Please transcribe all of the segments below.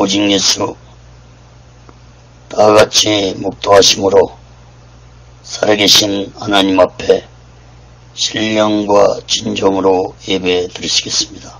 오직 예수 다같이 묵도하심으로 살아계신 하나님 앞에 신령과 진정으로 예배 드리시겠습니다.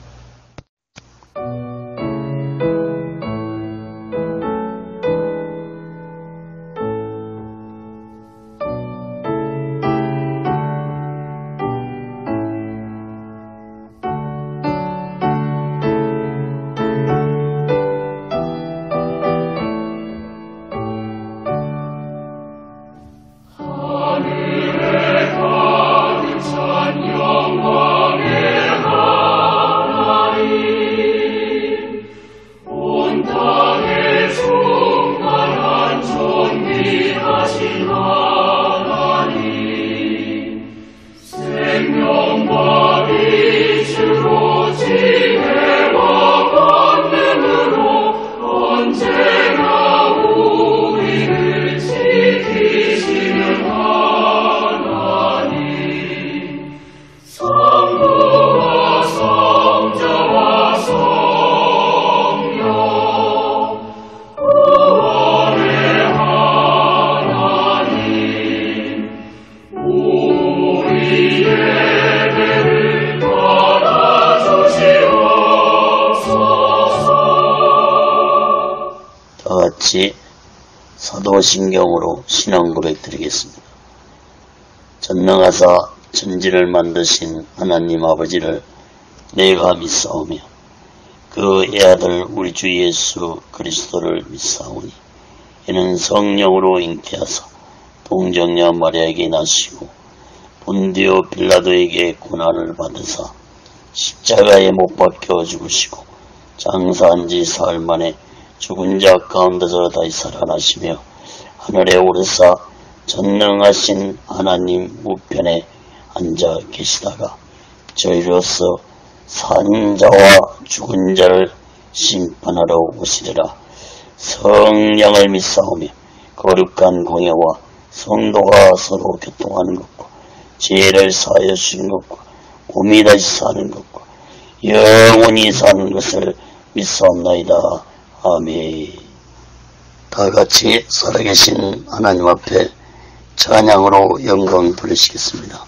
다같이 사도신경으로 신앙 고백 드리겠습니다. 전능하사 천지를 만드신 하나님 아버지를 내가 믿사오며 그 애아들 우리 주 예수 그리스도를 믿사오니 이는 성령으로 잉태하사 동정녀 마리아에게 나시고 본디오 빌라도에게 고난을 받으사 십자가에 못 박혀 죽으시고 장사한 지 사흘 만에 죽은 자 가운데서 다시 살아나시며 하늘에 오르사 전능하신 하나님 우편에 앉아 계시다가 저희로서 산 자와 죽은 자를 심판하러 오시리라. 성령을 믿사오며 거룩한 공예와 성도가 서로 교통하는 것과 죄를 사하여 주신 것과 몸이 다시 사는 것과 영원히 사는 것을 믿사옵나이다. 아멘. 다같이 살아계신 하나님 앞에 찬양으로 영광 돌리시겠습니다.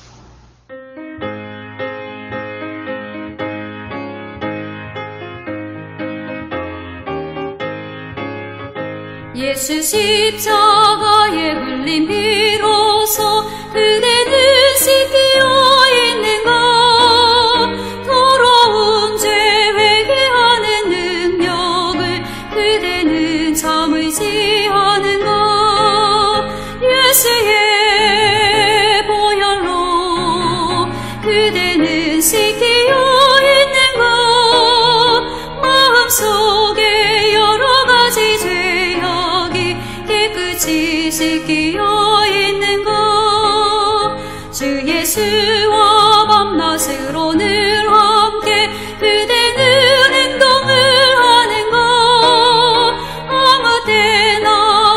예수 십자가에 불린 피로써 그대는 씻기어 있는가. 더러운 죄 회개하는 능력을 그대는 참 의지하는가. 예수의 보혈로 그대는 씻기어 있는가. 마음속에 여러 가지 죄악이 깨끗이 씻기어 있는가. 주 예수와 밤낮으로 늘 함께 그대는 행동을 하는가. 아무 때나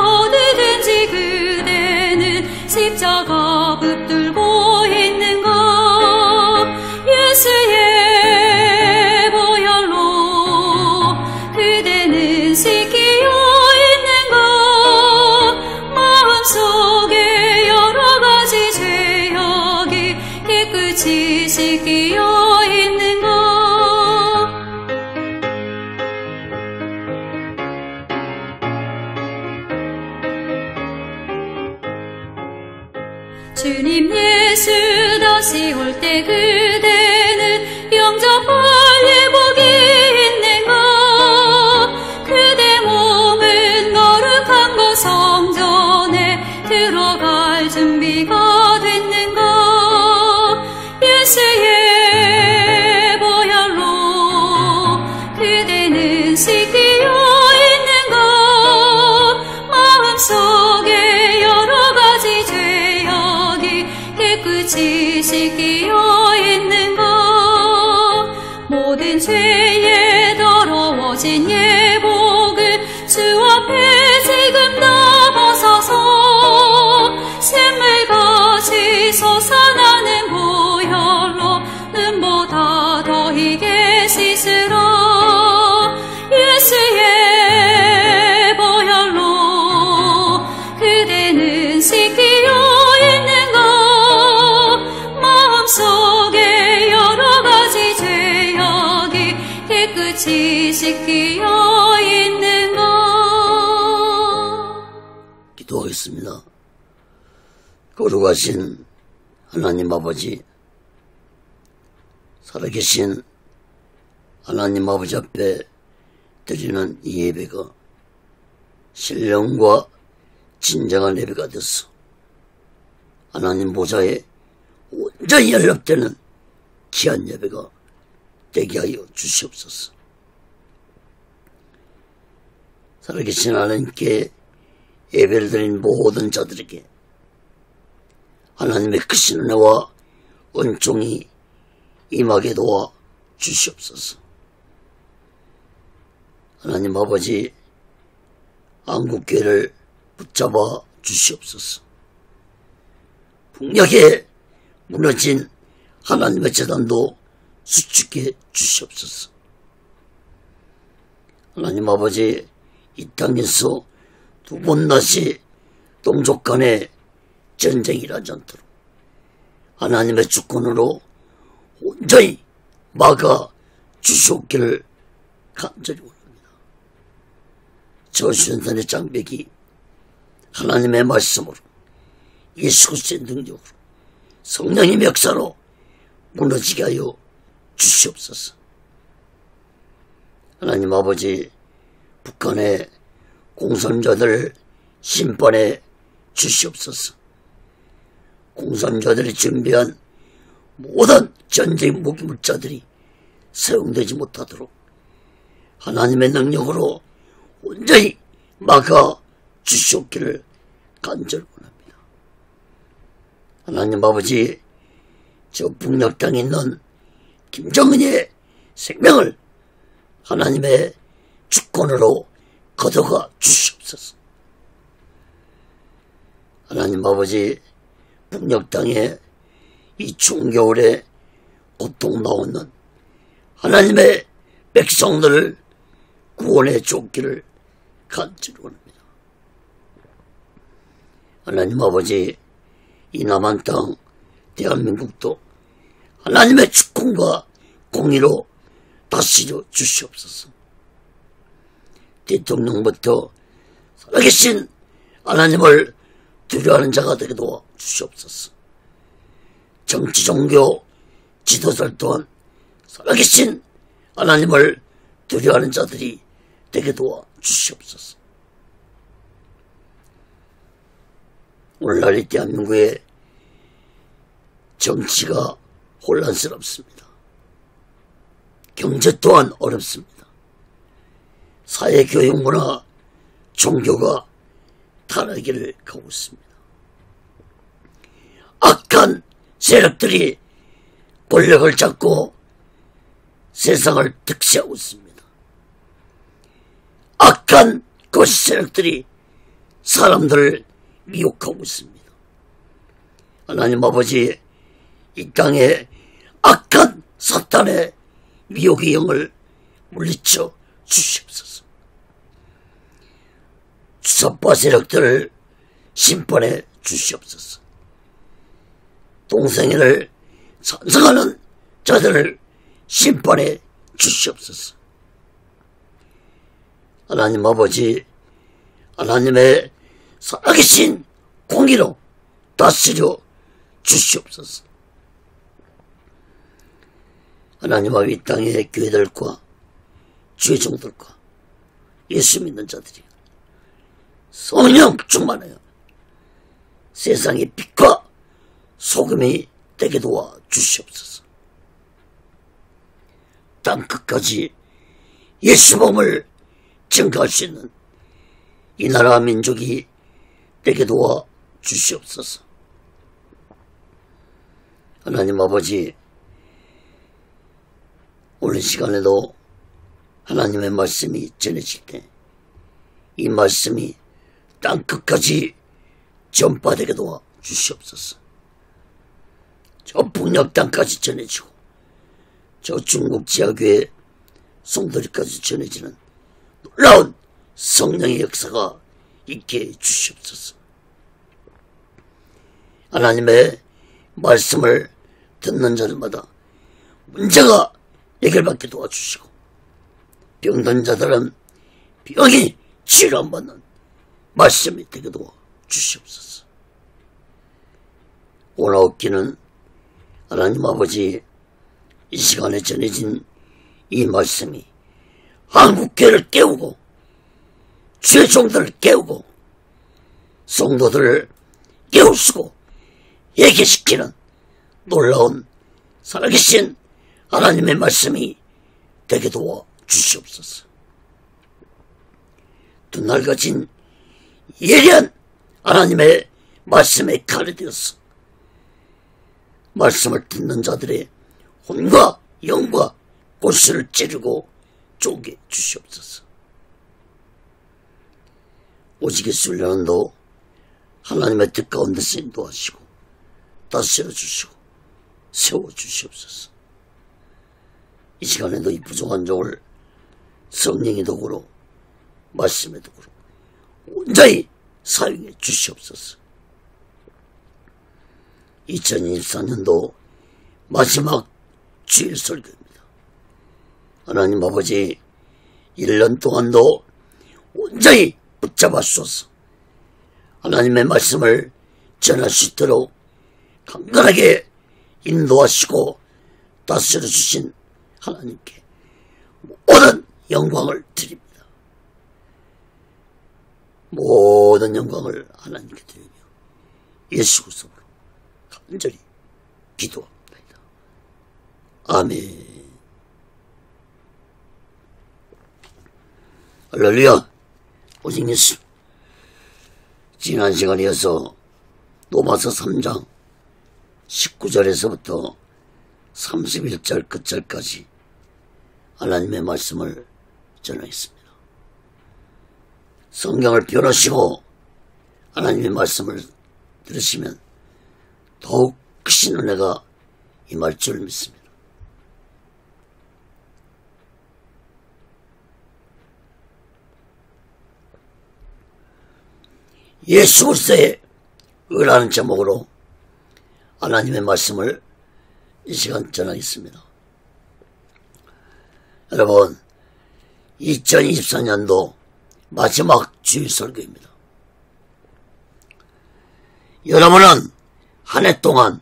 어디든지 그대는 십자가 붙들고 있는가. 예수의 보혈로 그대는 씻기어 있는가. 마음속에 여러 가지 죄악이 깨끗이 씻기어 있는가. 주님 예수 다시 올 때 그대는 영접할 예복이 있는가. 그대 몸은 거룩한 것 성전에 들어갈 준비가 됐는가. 예수의 보혈로 그대는 씻기어 있는가. 마음속에 여러 가지 죄악이 깨끗이 씻기어 있는가. 모든 죄에 더러워진 예복을 주 앞에 지금 다 벗어서 샘물같이 솟아나는 보혈로 눈보다 더 희게 씻으라. 예수의 시키어 있는가. 기도하겠습니다. 거룩하신 하나님 아버지, 살아계신 하나님 아버지 앞에 드리는 이 예배가 신령과 진정한 예배가 되어서 하나님 보좌에 온전히 연락되는 귀한 예배가 되게 하여 주시옵소서. 살아계신 하나님께 예배를 드린 모든 자들에게 하나님의 크신 은혜와 은총이 임하게 도와 주시옵소서. 하나님 아버지, 한국교회를 붙잡아 주시옵소서. 북녘에 무너진 하나님의 재단도 수축해 주시옵소서. 하나님 아버지, 이 땅에서 두 번 다시 동족 간의 전쟁이 일어나지 않도록 하나님의 주권으로 온전히 막아 주시옵기를 간절히 원합니다. 저수연산의 장벽이 하나님의 말씀으로 예수 그리스도의 능력으로 성령의 역사로 무너지게 하여 주시옵소서. 하나님 아버지, 북한의 공산자들 심판해 주시옵소서. 공산자들이 준비한 모든 전쟁 무기물자들이 사용되지 못하도록 하나님의 능력으로 온전히 막아 주시옵기를 간절히 원합니다. 하나님 아버지, 저 북녘 땅에 있는 김정은의 생명을 하나님의 주권으로 거둬가 주시옵소서. 하나님 아버지, 북녘 땅에 이 추운 겨울에 고통 나오는 하나님의 백성들을 구원해 주옵기를 간절히 원합니다. 하나님 아버지, 이 남한 땅 대한민국도 하나님의 주권과 공의로 다스려 주시옵소서. 대통령부터 살아계신 하나님을 두려워하는 자가 되게 도와 주시옵소서. 정치 종교 지도자들 또한 살아계신 하나님을 두려워하는 자들이 되게 도와 주시옵소서. 오늘날 이 대한민국의 정치가 혼란스럽습니다. 경제 또한 어렵습니다. 사회, 교육, 문화, 종교가 타락기를 가고 있습니다. 악한 세력들이 권력을 잡고 세상을 득세하고 있습니다. 악한 거짓 세력들이 사람들을 미혹하고 있습니다. 하나님 아버지, 이 땅에 악한 사탄의 미혹의 영을 물리쳐 주시옵소서. 주사파 세력들을 심판해 주시옵소서. 동성애를 찬성하는 자들을 심판해 주시옵소서. 하나님 아버지, 하나님의 살아계신 공의로 다스려 주시옵소서. 하나님 아버지, 이 땅의 교회들과 주의 종들과 예수 믿는 자들이 성령 충만하여 세상의 빛과 소금이 되게 도와 주시옵소서. 땅끝까지 예수 복음을 증거할 수 있는 이 나라 민족이 되게 도와 주시옵소서. 하나님 아버지, 오늘 시간에도 하나님의 말씀이 전해질 때 이 말씀이 땅끝까지 전파되게 도와 주시옵소서. 저 북녘 땅까지 전해지고 저 중국 지하교회 성도들까지 전해지는 놀라운 성령의 역사가 있게 해 주시옵소서. 하나님의 말씀을 듣는 자들마다 문제가 해결받게 도와주시고 병든 자들은 병이 치료받는 말씀이 되게 도와 주시옵소서. 오늘 얻기는 하나님 아버지 이 시간에 전해진 이 말씀이 한국교회를 깨우고 주의 종들을 깨우고 성도들을 깨우시고 얘기시키는 놀라운 살아계신 하나님의 말씀이 되게 도와 주시옵소서. 두 날 가진 예리한 하나님의 말씀에 칼이 되어서 말씀을 듣는 자들의 혼과 영과 골수를 찌르고 쪼개 주시옵소서. 오직의 순례는도 하나님의 뜻 가운데서 인도하시고 다스려 주시고 세워 주시옵소서. 이 시간에도 이 부족한 종을 성령의 도구로 말씀의 도구로 온전히 사용해 주시옵소서. 2024년도 마지막 주일 설교입니다. 하나님 아버지 1년 동안도 온전히 붙잡아 주소서. 하나님의 말씀을 전할 수 있도록 강건하게 인도하시고 다스려 주신 하나님께 모든 영광을 드립니다. 모든 영광을 하나님께 드리며 예수 그리스도로 간절히 기도합니다. 아멘. 할렐루야. 오직 예수. 지난 시간에 이어서 로마서 3장 19절에서부터 31절 끝절까지 하나님의 말씀을 전하겠습니다. 성경을 펴놓으시고 하나님의 말씀을 들으시면 더욱 크신 은혜가 임할 줄 믿습니다. 예수 그리스도의 의라는 제목으로 하나님의 말씀을 이 시간 전하겠습니다. 여러분, 2024년도 마지막 주일 설교입니다. 여러분은 한 해 동안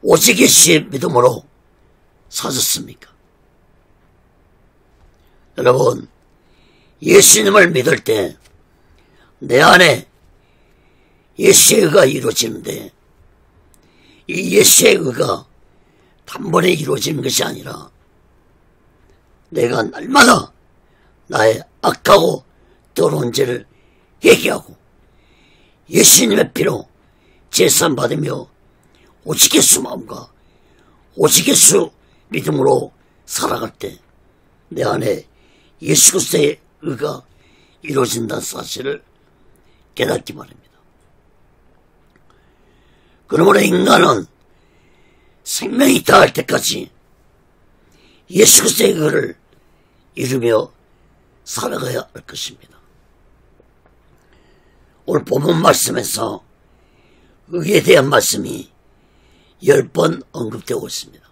오직 예수의 믿음으로 사셨습니까? 여러분, 예수님을 믿을 때 내 안에 예수의 의가 이루어지는데 이 예수의 의가 단번에 이루어지는 것이 아니라 내가 날마다 나의 악하고 더러운 죄를 회개하고 예수님의 피로 제사받으며 오직 예수 마음과 오직 예수 믿음으로 살아갈 때 내 안에 예수 그리스도의 의가 이루어진다는 사실을 깨닫기 바랍니다. 그러므로 인간은 생명이 다할 때까지 예수 그리스도의 의를 이루며 살아가야 할 것입니다. 오늘 본문 말씀에서 의에 대한 말씀이 10번 언급되고 있습니다.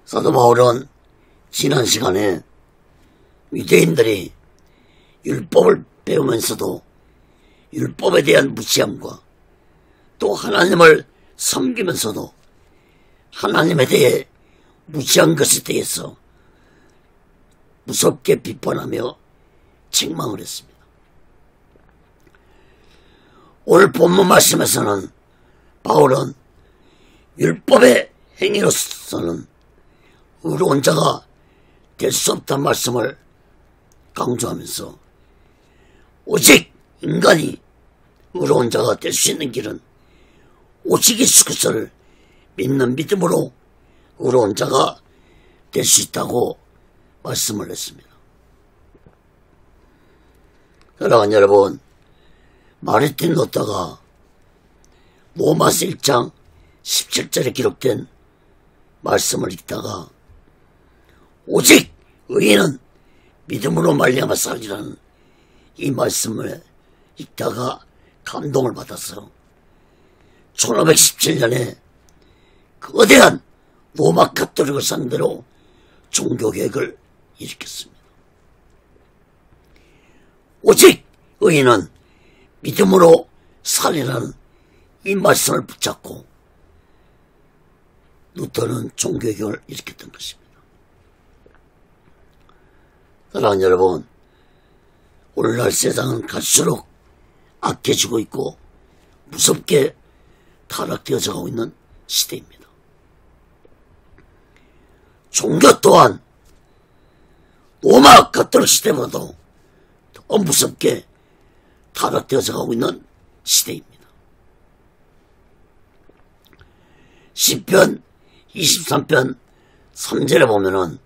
사도 바울은 지난 시간에 유대인들이 율법을 배우면서도 율법에 대한 무시함과 또 하나님을 섬기면서도 하나님에 대해 무시한 것에 대해서 무섭게 비판하며 책망을 했습니다. 오늘 본문 말씀에서는 바울은 율법의 행위로서는 의로운 자가 될 수 없다는 말씀을 강조하면서 오직 인간이 의로운 자가 될 수 있는 길은 오직 예수 그리스도를 믿는 믿음으로 의로운 자가 될 수 있다고 말씀을 했습니다. 사랑하는 여러분, 마르틴 루터가 로마서 1장 17절에 기록된 말씀을 읽다가 오직 의인은 믿음으로 말미암아 살리라는 이 말씀을 읽다가 감동을 받아서 1517년에 거대한 로마 가톨릭을 상대로 종교개혁을 일으켰습니다. 오직 의인은 믿음으로 살리라는 이 말씀을 붙잡고 루터는 종교개혁을 일으켰던 것입니다. 사랑하는 여러분, 오늘날 세상은 갈수록 악해지고 있고 무섭게 타락되어져 가고 있는 시대입니다. 종교 또한 로마 가톨릭 시대보다도 더 무섭게 타락되어져 가고 있는 시대입니다. 시편 23편 3절에 보면은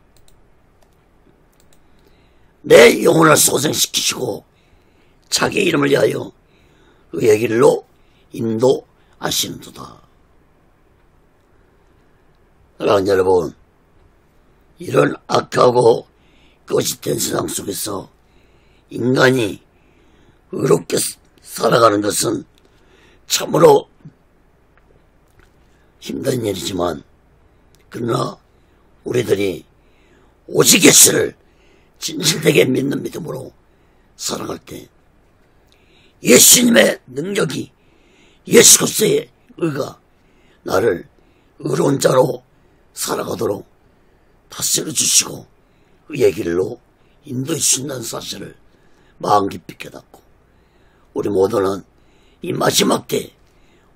내 영혼을 소생시키시고 자기 이름을 위하여 의의 길로 인도하시는도다. 사랑하는 여러분, 이런 악하고 거짓된 세상 속에서 인간이 의롭게 살아가는 것은 참으로 힘든 일이지만, 그러나 우리들이 오직 예수를 진실되게 믿는 믿음으로 살아갈 때 예수님의 능력이, 예수 그리스도의 의가 나를 의로운 자로 살아가도록 다스려 주시고 의의 길로 인도해 주신다는 사실을 마음 깊이 깨닫고, 우리 모두는 이 마지막 때에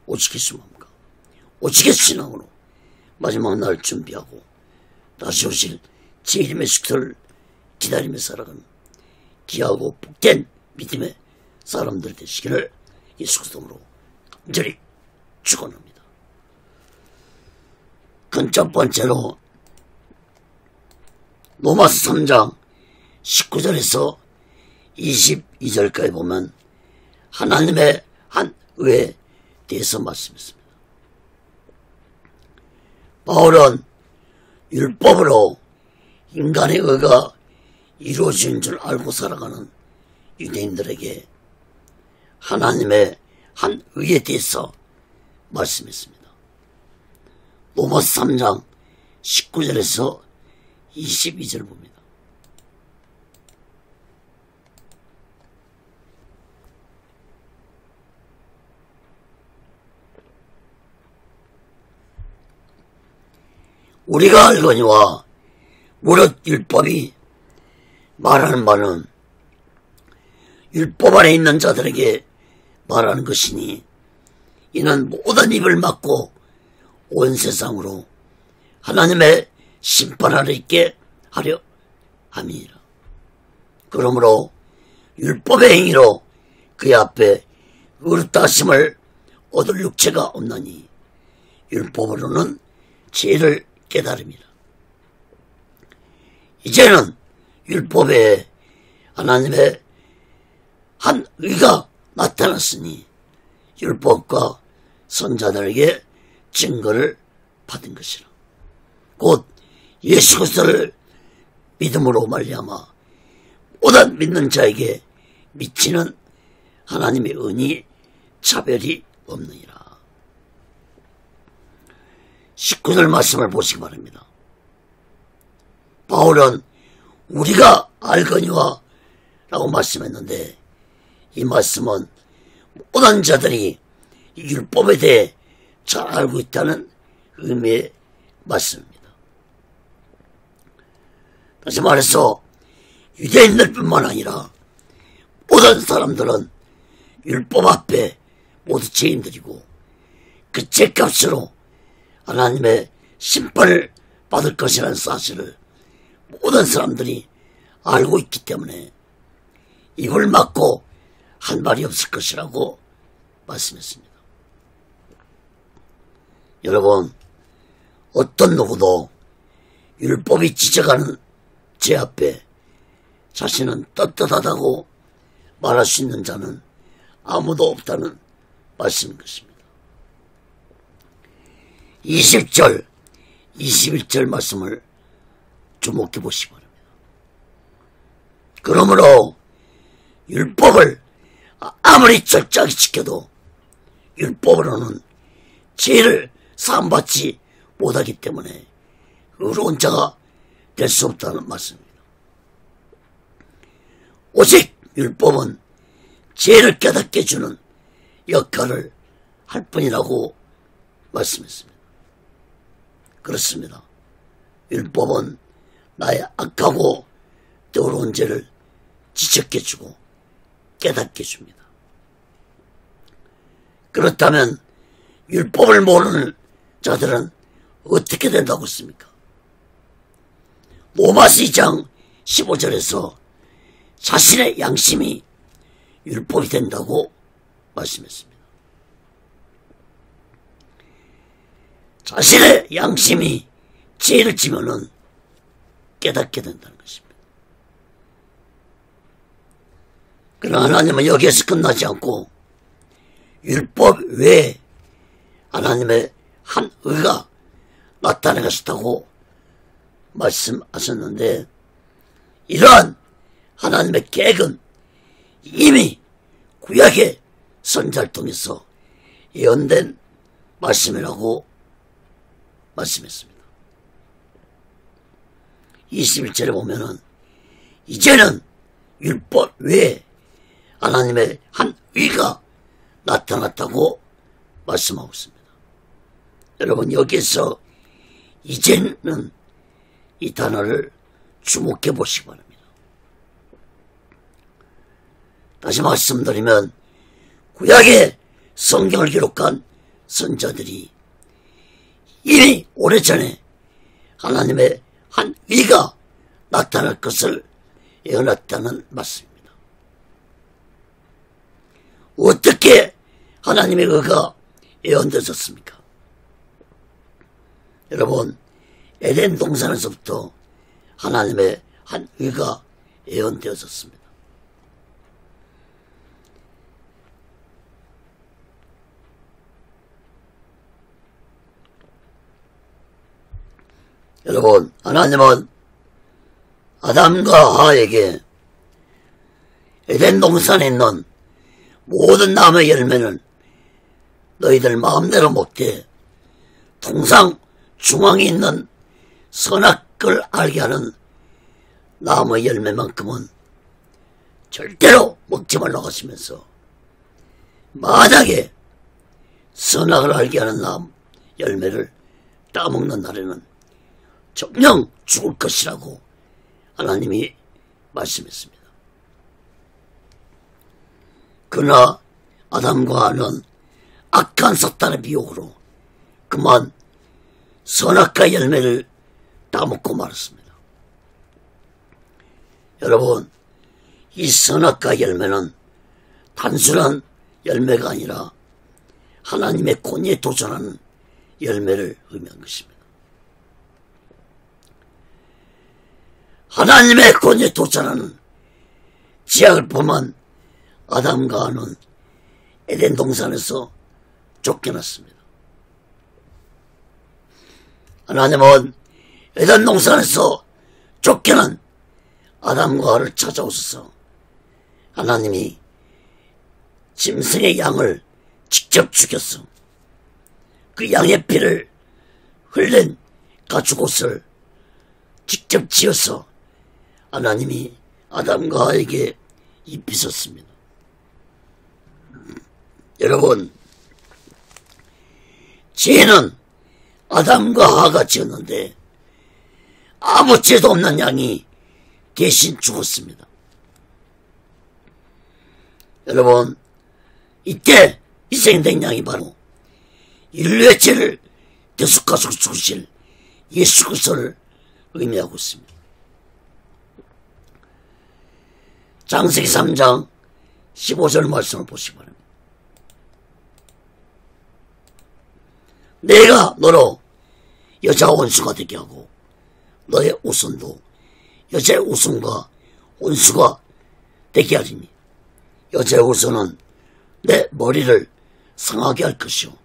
오직 예수 마음과 오직 예수 신앙으로 마지막 날 준비하고 다시 오실 제 이름의 숙소를 기다리며 살아가는 귀하고 복된 믿음의 사람들 되시기를 예수 그리스도로 간절히 축원합니다. 그 첫 번째로 로마서 3장 19절에서 22절까지 보면 하나님의 한 의에 대해서 말씀했습니다. 바울은 율법으로 인간의 의가 이루어진 줄 알고 살아가는 유대인들에게 하나님의 한 의에 대해서 말씀했습니다. 로마서 3장 19절에서 22절 봅니다. 우리가 알거니와 무릇 율법이 말하는 바는 율법 안에 있는 자들에게 말하는 것이니 이는 모든 입을 막고 온 세상으로 하나님의 심판 아래 있게 하려 함이니라. 그러므로 율법의 행위로 그의 앞에 의롭다 하심을 얻을 육체가 없나니 율법으로는 죄를 깨달음이라. 이제는 율법에 하나님의 한 의가 나타났으니 율법과 선자들에게 증거를 받은 것이라. 곧 예수 그리스도를 믿음으로 말미암아 모든 믿는 자에게 미치는 하나님의 은이 차별이 없느니라. 19절 말씀을 보시기 바랍니다. 바울은 우리가 알거니와 라고 말씀했는데, 이 말씀은 모든 자들이 율법에 대해 잘 알고 있다는 의미의 말씀입니다. 다시 말해서 유대인들뿐만 아니라 모든 사람들은 율법 앞에 모두 죄인들이고 그 죄값으로 하나님의 심판을 받을 것이라는 사실을 모든 사람들이 알고 있기 때문에 이걸 막고 한 말이 없을 것이라고 말씀했습니다. 여러분, 어떤 누구도 율법이 지적하는 죄 앞에 자신은 떳떳하다고 말할 수 있는 자는 아무도 없다는 말씀인 것입니다. 20절, 21절 말씀을 주목해 보시기 바랍니다. 그러므로 율법을 아무리 철저하게 지켜도 율법으로는 죄를 사함받지 못하기 때문에 의로운 자가 될 수 없다는 말씀입니다. 오직 율법은 죄를 깨닫게 해주는 역할을 할 뿐이라고 말씀했습니다. 그렇습니다. 율법은 나의 악하고 더러운 죄를 지적해 주고 깨닫게 해줍니다. 그렇다면 율법을 모르는 자들은 어떻게 된다고 했습니까? 로마서 2장 15절에서 자신의 양심이 율법이 된다고 말씀했습니다. 자신의 양심이 죄를 지면은 깨닫게 된다는 것입니다. 그러나 하나님은 여기에서 끝나지 않고 율법 외에 하나님의 한 의가 나타내 것이다고 말씀하셨는데, 이러한 하나님의 계획은 이미 구약의 선지자를 통해서 예언된 말씀이라고 말씀했습니다. 21절에 보면은 이제는 율법 외에 하나님의 한 의가 나타났다고 말씀하고 있습니다. 여러분, 여기에서 이제는 이 단어를 주목해 보시기 바랍니다. 다시 말씀드리면 구약의 성경을 기록한 선지자들이 이미 오래전에 하나님의 한 의가 나타날 것을 예언했다는 말씀입니다. 어떻게 하나님의 의가 예언되었습니까? 여러분, 에덴 동산에서부터 하나님의 한 의가 예언되었습니다. 여러분, 하나님은 아담과 하와에게 에덴 동산에 있는 모든 나무의 열매는 너희들 마음대로 먹되 동상 중앙에 있는 선악을 알게 하는 나무의 열매만큼은 절대로 먹지 말라고 하시면서, 만약에 선악을 알게 하는 나무 열매를 따먹는 날에는 정녕 죽을 것이라고 하나님이 말씀했습니다. 그러나 아담과 하와는 악한 사탄의 미혹으로 그만 선악과의 열매를 따먹고 말았습니다. 여러분, 이 선악과의 열매는 단순한 열매가 아니라 하나님의 권위에 도전하는 열매를 의미한 것입니다. 하나님의 권위에 도전하는 지약을 범한 아담과 하와는 에덴 동산에서 쫓겨났습니다. 하나님은 에덴 동산에서 쫓겨난 아담과 하와를 찾아오셔서 하나님이 짐승의 양을 직접 죽였어 그 양의 피를 흘린 가죽옷을 직접 지어서 하나님이 아담과 하와에게 입히셨습니다. 여러분, 죄는 아담과 하와가 지었는데 아무 죄도 없는 양이 대신 죽었습니다. 여러분, 이때 희생된 양이 바로 인류의 죄를 대속하시고 죽으실 예수 그리스도를 의미하고 있습니다. 창세기 3장 15절 말씀을 보시기 바랍니다. 내가 너로 여자 원수가 되게 하고 너의 후손도 여자의 후손과 원수가 되게 하리니 여자의 후손은 내 머리를 상하게 할 것이요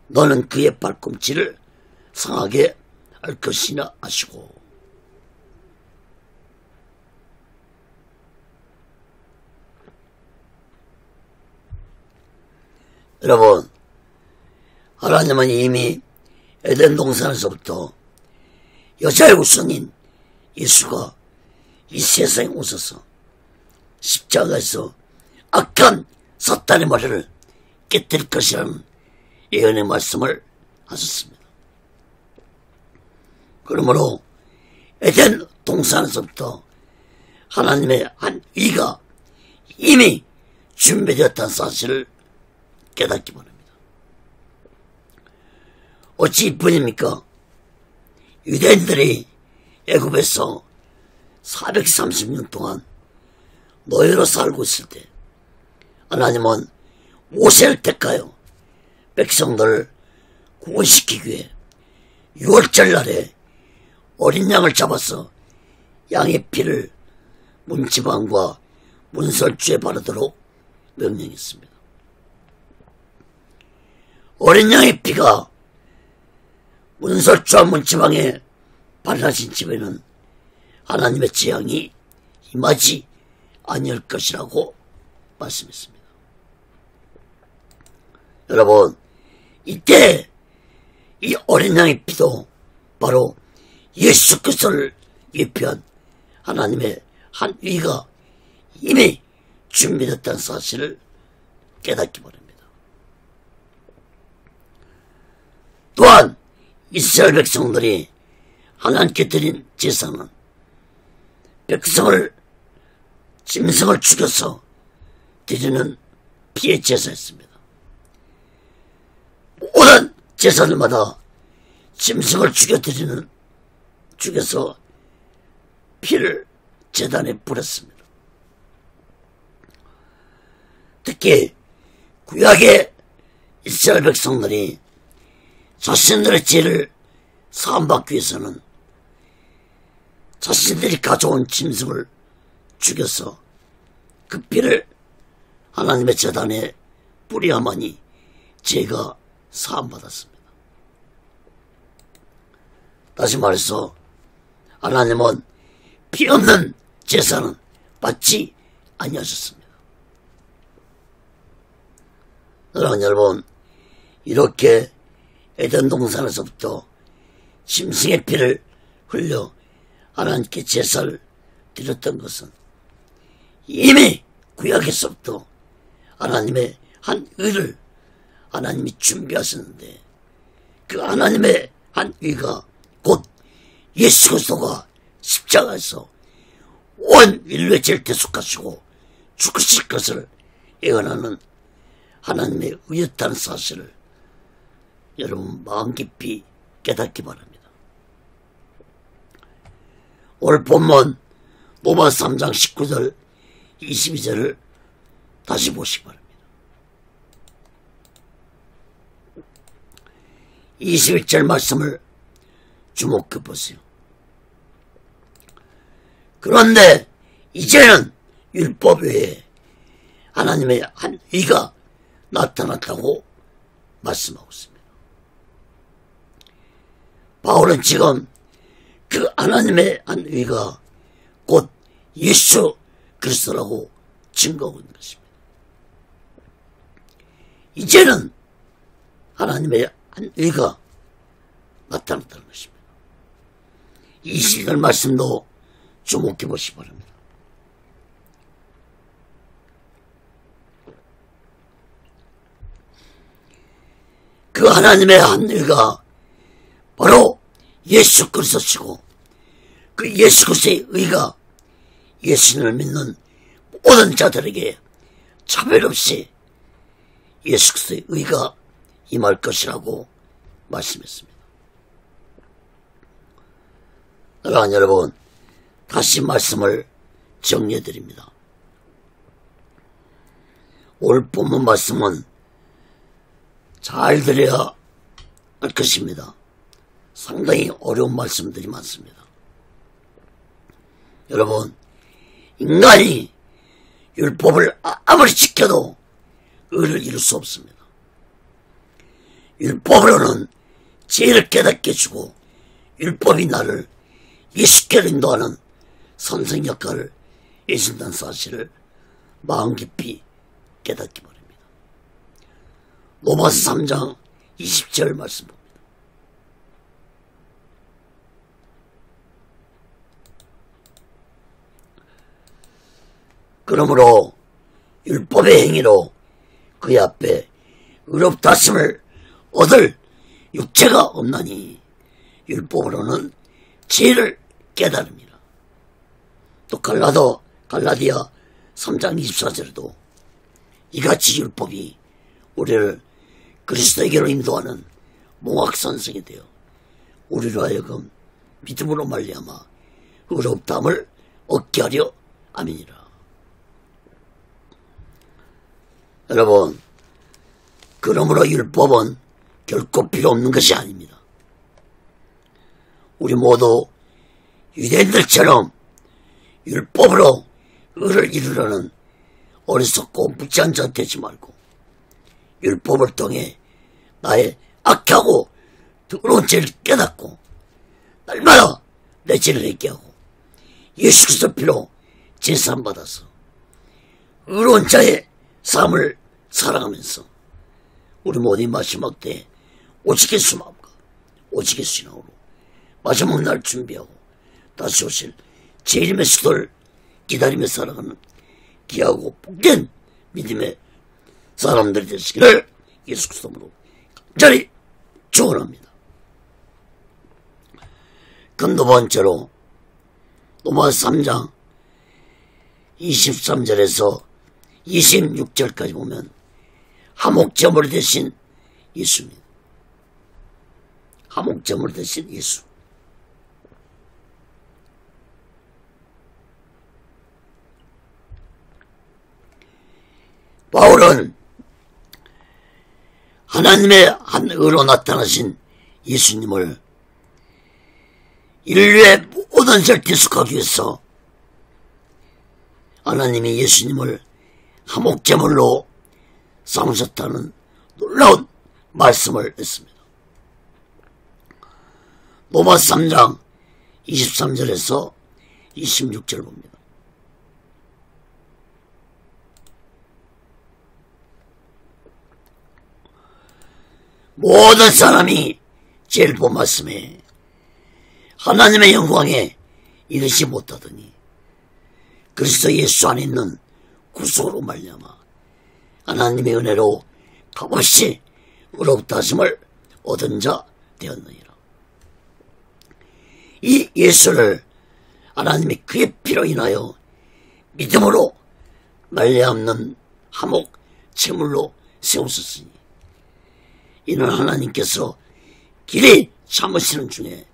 너는 그의 발꿈치를 상하게 할 것이나 하시고. 여러분, 하나님은 이미 에덴 동산에서부터 여자의 후손인 예수가 이 세상에 오셔서 십자가에서 악한 사탄의 머리를 깨뜨릴 것이라는 예언의 말씀을 하셨습니다. 그러므로 에덴 동산에서부터 하나님의 한 의가 이미 준비되었다는 사실을 깨닫기 바랍니다. 어찌 이뿐입니까? 유대인들이 애굽에서 430년 동안 노예로 살고 있을 때 하나님은 모세를 택하여 백성들을 구원시키기 위해 6월절 날에 어린 양을 잡아서 양의 피를 문지방과 문설주에 바르도록 명령했습니다. 어린 양의 피가 문설주와 문지방에 발라진 집에는 하나님의 재앙이 임하지 아니할 것이라고 말씀했습니다. 여러분, 이때 이 어린 양의 피도 바로 예수 그리스도를 예표한 하나님의 한 의가 이미 준비됐다는 사실을 깨닫기 바랍니다. 또한 이스라엘 백성들이 하나님께 드린 제사는 백성을 짐승을 죽여서 드리는 피의 제사였습니다. 모든 제사들마다 짐승을 죽여서 피를 제단에 뿌렸습니다. 특히 구약의 이스라엘 백성들이 자신들의 죄를 사함받기 위해서는 자신들이 가져온 짐승을 죽여서 그 피를 하나님의 제단에 뿌려야만이 죄가 사함받았습니다. 다시 말해서 하나님은 피 없는 제사는 받지 아니하셨습니다. 사랑하는 여러분, 이렇게 에덴 동산에서부터 짐승의 피를 흘려 하나님께 제사를 드렸던 것은 이미 구약에서부터 하나님의 한 의를 하나님이 준비하셨는데, 그 하나님의 한 의가 곧 예수 그리스도가 십자가에서 온 인류의 죄를 대속하시고 죽으실 것을 예언하는 하나님의 의였다는 사실을 여러분 마음 깊이 깨닫기 바랍니다. 오늘 본문 로마 3장 19절 22절을 다시 보시기 바랍니다. 21절 말씀을 주목해 보세요. 그런데 이제는 율법 외에 하나님의 한 의가 나타났다고 말씀하고 있습니다. 바울은 지금 그 하나님의 한 의가 곧 예수 그리스도라고 증거하고 있는 것입니다. 이제는 하나님의 한 의가 나타났다는 것입니다. 20절 말씀도 주목해 보시기 바랍니다. 그 하나님의 한 의가 바로 예수 그리스도시고, 그 예수 그리스도의 의가 예수님을 믿는 모든 자들에게 차별 없이 예수 그리스도의 의가 임할 것이라고 말씀했습니다. 사랑하는 여러분, 다시 말씀을 정리해 드립니다. 오늘 본문 말씀은 잘 들어야 할 것입니다. 상당히 어려운 말씀들이 많습니다. 여러분, 인간이 율법을 아무리 지켜도 의를 이룰 수 없습니다. 율법으로는 죄를 깨닫게 해주고 율법이 나를 예수께로 인도하는 선생 역할을 해준다는 사실을 마음 깊이 깨닫기 바랍니다. 로마서 3장 20절 말씀 봅니다. 그러므로 율법의 행위로 그의 앞에 의롭다심을 얻을 육체가 없나니 율법으로는 죄를 깨달음이라. 또 갈라디아 3장 24절에도 이같이 율법이 우리를 그리스도에게로 인도하는 몽학선생이 되어 우리로 하여금 믿음으로 말미암아 의롭다함을 얻게 하려 함이니라. 여러분, 그러므로 율법은 결코 필요 없는 것이 아닙니다. 우리 모두 유대인들처럼 율법으로 의를 이루려는 어리석고 무지한 자 되지 말고 율법을 통해 나의 악하고 더러운 죄를 깨닫고 날마다 내 죄를 회개하고 예수 그리스도 피로 제사함 받아서 의로운 자의 삶을 살아가면서 우리 모두 마지막 때에 오직 예수 마음과 오직 예수 신앙으로 마지막 날 준비하고 다시 오실 제1의 수도를 기다리며 살아가는 귀하고 복된 믿음의 사람들이 되시기를 예수 그리스도로 간절히 축원합니다. 그럼 두 번째로 로마서 3장 23절에서 26절까지 보면 화목제물 대신 예수입니다. 화목제물 대신 예수. 바울은 하나님의 한 의로 나타나신 예수님을 인류의 모든 죄를 대속하기 위해서 하나님이 예수님을 화목제물로 삼으셨다는 놀라운 말씀을 했습니다. 로마서 3장 23절에서 26절 봅니다. 모든 사람이 죄를 범하심에 하나님의 영광에 이르지 못하더니 그리스도 예수 안에 있는 구속으로 말미암아 하나님의 은혜로 값없이 의롭다 하심을 얻은 자 되었느니라. 이 예수를 하나님이 그의 피로 인하여 믿음으로 말미암는 화목 제물로 세우셨으니 이는 하나님께서 길이 참으시는 중에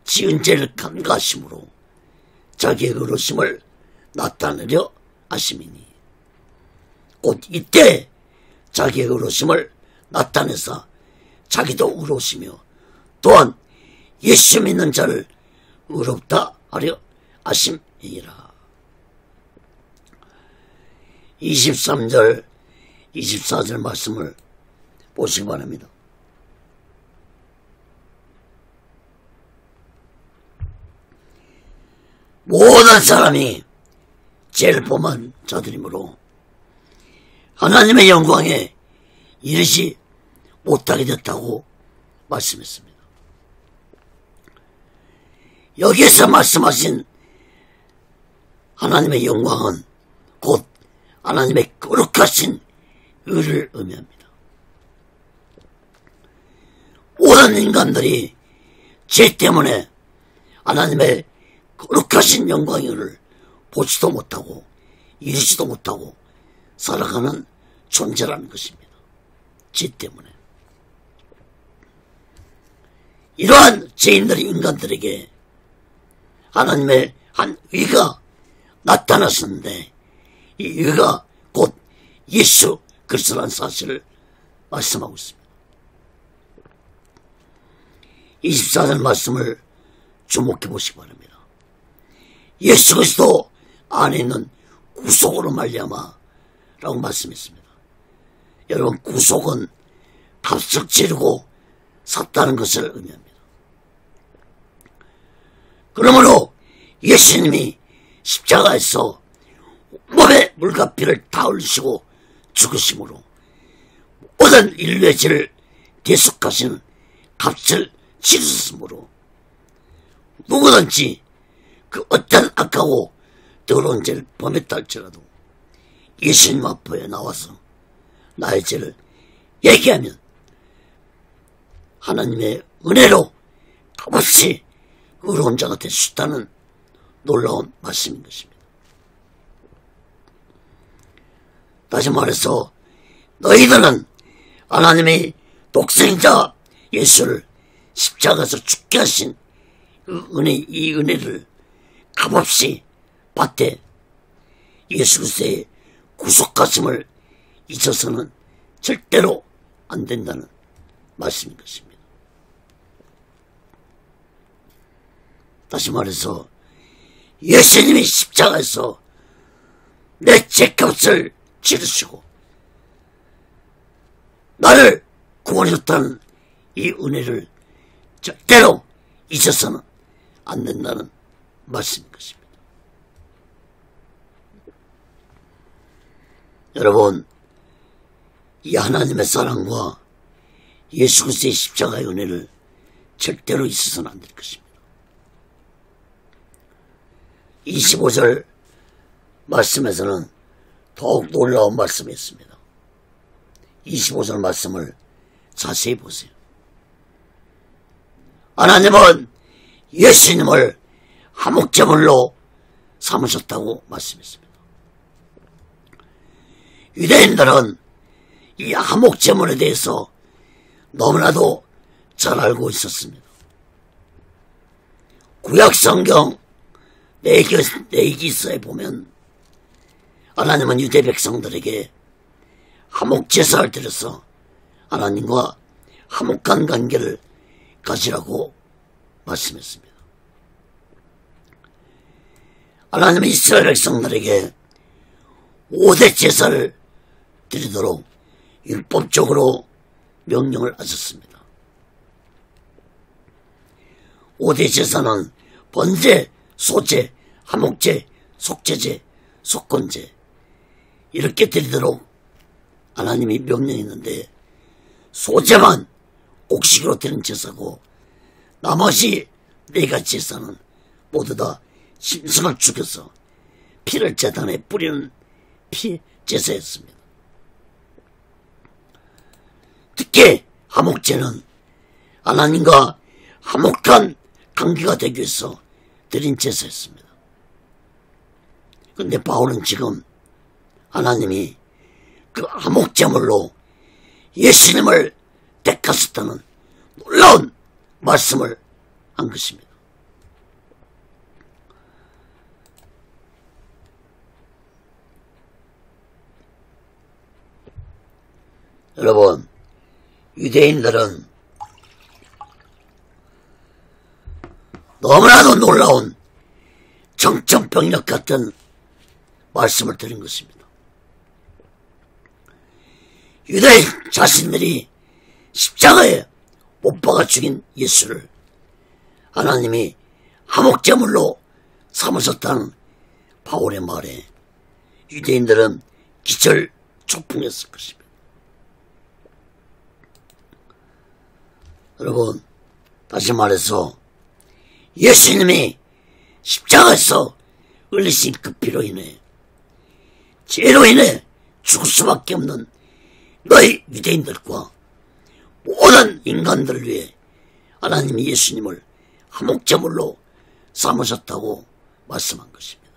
지은 죄를 간과하심으로 자기의 의로심을 나타내려 하심이니 곧 이때 자기의 의로심을 나타내사 자기도 의로우시며 또한 예수 믿는 자를 의롭다 하려 하심이니라. 23절 24절 말씀을 보시기 바랍니다. 모든 사람이 죄를 범한 자들이므로 하나님의 영광에 이르지 못하게 됐다고 말씀했습니다. 여기에서 말씀하신 하나님의 영광은 곧 하나님의 거룩하신 의를 의미합니다. 모든 인간들이 죄 때문에 하나님의 거룩하신 영광의 의를 보지도 못하고 이루지도 못하고 살아가는 존재라는 것입니다. 죄 때문에. 이러한 죄인들의 인간들에게 하나님의 한 의가 나타났었는데 이 의가 곧 예수 그리스도라는 사실을 말씀하고 있습니다. 24절 말씀을 주목해 보시기 바랍니다. 예수 그리스도 안에 있는 구속으로 말미암아 라고 말씀했습니다. 여러분, 구속은 값을 치르고 샀다는 것을 의미합니다. 그러므로 예수님이 십자가에서 몸에 물과 피를 다 흘리시고 죽으심으로 모든 인류의 죄를 대속하시는 값을 치르셨으므로 누구든지 그 어떤 악하고 더러운 죄를 범했다 할지라도 예수님 앞에 나와서 나의 죄를 얘기하면 하나님의 은혜로 값없이 의로운 자가 될 수 있다는 놀라운 말씀인 것입니다. 다시 말해서 너희들은 하나님의 독생자 예수를 십자가에서 죽게 하신 이 은혜를 값없이 받되 예수 그리스도의 구속하심을 잊어서는 절대로 안 된다는 말씀인 것입니다. 다시 말해서 예수님이 십자가에서 내 죄값을 치르시고 나를 구원하셨다는 이 은혜를 절대로 잊어서는 안 된다는 말씀인 것입니다. 여러분, 이 하나님의 사랑과 예수 그리스도의 십자가의 은혜를 절대로 잊어서는 안 될 것입니다. 25절 말씀에서는 더욱 놀라운 말씀이 있습니다. 25절 말씀을 자세히 보세요. 하나님은 예수님을 화목제물로 삼으셨다고 말씀했습니다. 유대인들은 이 화목제물에 대해서 너무나도 잘 알고 있었습니다. 구약성경 레위기서에 보면 하나님은 유대 백성들에게 화목제사를 드려서 하나님과 화목한 관계를 가지라고 말씀했습니다. 하나님은 이스라엘 백성들에게 5대 제사를 드리도록 율법적으로 명령을 하셨습니다. 5대 제사는 번제, 소제, 화목제, 속죄제, 속건제 이렇게 드리도록 하나님이 명령했는데 소제만 옥식으로 드리는 제사고 나머지 4가지 제사는 모두 다 짐승을 죽여서 피를 제단에 뿌리는 피 제사였습니다. 특히 화목제는 하나님과 화목한 관계가 되기 위해서 드린 제사였습니다. 그런데 바울은 지금 하나님이 그 화목제물로 예수님을 택하셨다는 놀라운 말씀을 한 것입니다. 여러분, 유대인들은 너무나도 놀라운 정천병력 같은 말씀을 드린 것입니다. 유대인 자신들이 십자가에 못 박아 죽인 예수를 하나님이 화목제물로 삼으셨다는 바울의 말에 유대인들은 기절초풍했을 것입니다. 여러분, 다시 말해서 예수님이 십자가에서 흘리신 그 피로 인해 죄로 인해 죽을 수밖에 없는 너희 유대인들과 모든 인간들을 위해 하나님이 예수님을 화목제물로 삼으셨다고 말씀한 것입니다.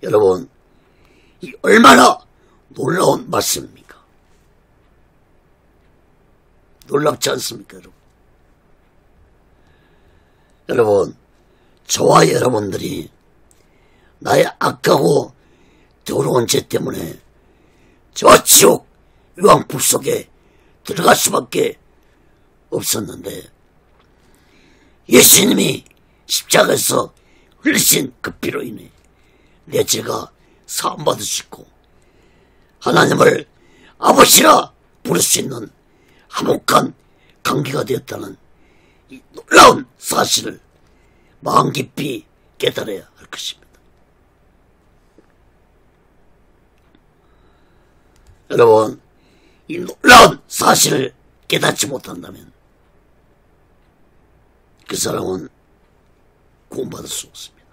여러분, 이 얼마나 놀라운 말씀입니까? 놀랍지 않습니까, 여러분? 여러분, 저와 여러분들이 나의 악하고 더러운 죄 때문에 저 지옥 유황불 속에 들어갈 수밖에 없었는데 예수님이 십자가에서 흘리신 그 피로 인해 내 죄가 사함받을 수 있고 하나님을 아버지라 부를 수 있는 화목한 관계가 되었다는 이 놀라운 사실을 마음 깊이 깨달아야 할 것입니다. 여러분, 이 놀라운 사실을 깨닫지 못한다면 그 사람은 구원받을 수 없습니다.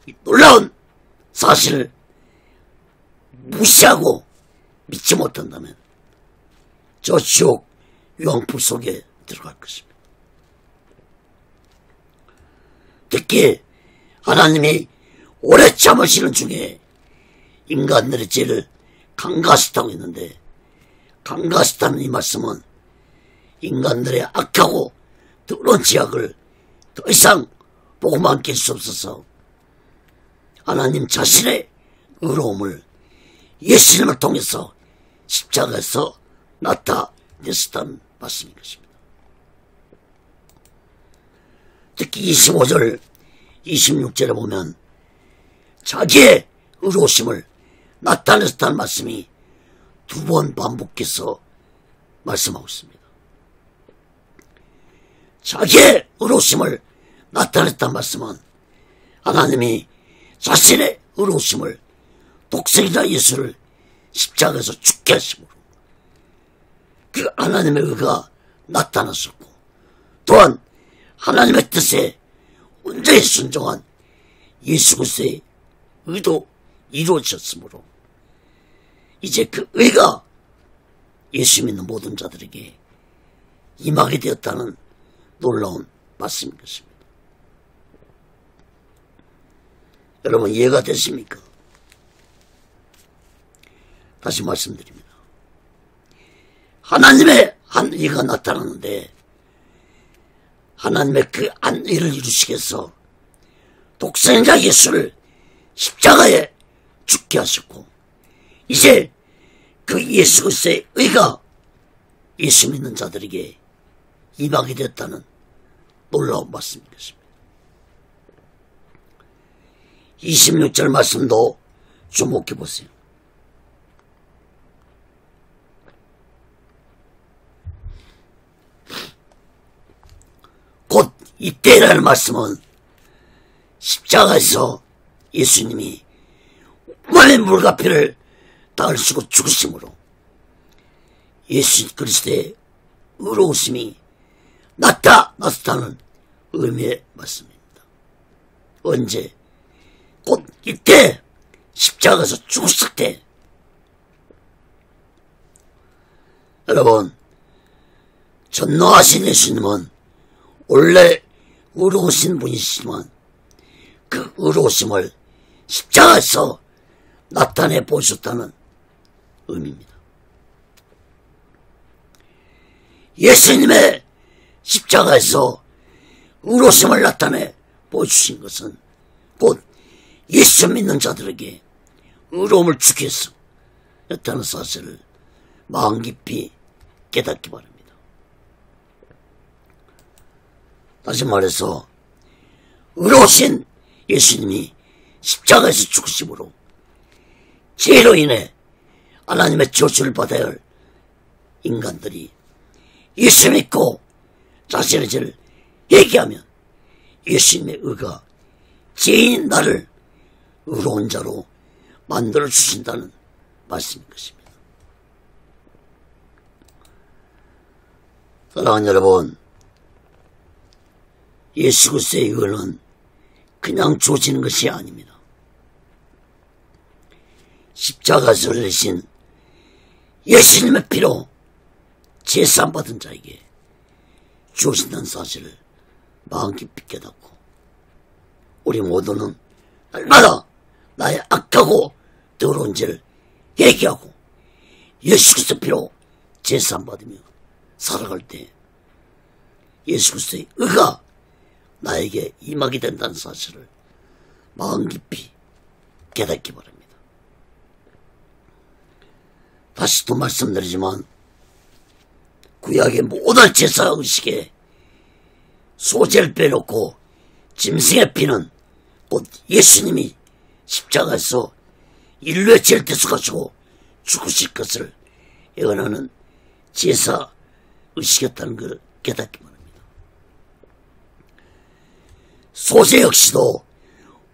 이 놀라운 사실을 무시하고 믿지 못한다면 저 지옥 유황불 속에 들어갈 것입니다. 특히 하나님이 오래 참으시는 중에 인간들의 죄를 강가시타고 있는데, 강가시타는 이 말씀은 인간들의 악하고 더러운 죄악을 더 이상 보고만 깰 수 없어서 하나님 자신의 의로움을 예수님을 통해서 십자가에서 나타냈었다는 말씀인 것입니다. 특히 25절 26절에 보면 자기의 의로우심을 나타냈다는 말씀이 두 번 반복해서 말씀하고 있습니다. 자기의 의로우심을 나타냈다는 말씀은 하나님이 자신의 의로우심을 독생자 예수를 십자가에서 죽게 하심으로 그 하나님의 의가 나타났었고, 또한 하나님의 뜻에 온전히 순종한 예수 그리스도의 의도 이루어졌으므로 이제 그 의가 예수 믿는 모든 자들에게 임하게 되었다는 놀라운 말씀인 것입니다. 여러분, 이해가 되십니까? 다시 말씀드립니다. 하나님의 한 의가 나타나는데 하나님의 그 한 의를 이루시기 위해서 독생자 예수를 십자가에 죽게 하셨고, 이제 그 예수 그리스도의 의가 예수 믿는 자들에게 임하게 됐다는 놀라운 말씀인 것입니다. 26절 말씀도 주목해 보세요. 곧 이때라는 말씀은 십자가에서 예수님이 원의 물가피를 닦으시고 죽으심으로 예수 그리스도의 의로우심이 나타났다는 의미의 말씀입니다. 언제? 곧 이때 십자가에서 죽었을 때. 여러분, 전노하신 예수님은 원래 의로우신 분이시지만 그 의로우심을 십자가에서 나타내 보셨다는 의미입니다. 예수님의 십자가에서 의로우심을 나타내 보여주신 것은 곧 예수 믿는 자들에게 의로움을 주기 위해서 였다는 사실을 마음 깊이 깨닫기 바랍니다. 다시 말해서 의로우신 예수님이 십자가에서 죽으심으로 죄로 인해 하나님의 저주를 받아야 할 인간들이 예수 믿고 자신의 죄를 회개하면 예수님의 의가 죄인인 나를 의로운 자로 만들어 주신다는 말씀인 것입니다. 사랑하는 여러분, 예수 그리스도의 의는 그냥 주어지는 것이 아닙니다. 십자가에서 흘리신 예수님의 피로 제사함 받은 자에게 주어진다는 사실을 마음 깊이 깨닫고, 우리 모두는 날마다 나의 악하고 더러운 죄를 회개하고 예수 그리스도 피로 제사함 받으며 살아갈 때 예수 그리스도의 의가 나에게 임하게 된다는 사실을 마음 깊이 깨닫기 바랍니다. 다시 또 말씀드리지만 구약의 모든 제사 의식에 소재를 빼놓고 짐승의 피는 곧 예수님이 십자가에서 인류의 죄를 대속하시고 죽으실 것을 예언하는 제사 의식이었다는 것을 깨닫기 바랍니다. 소재 역시도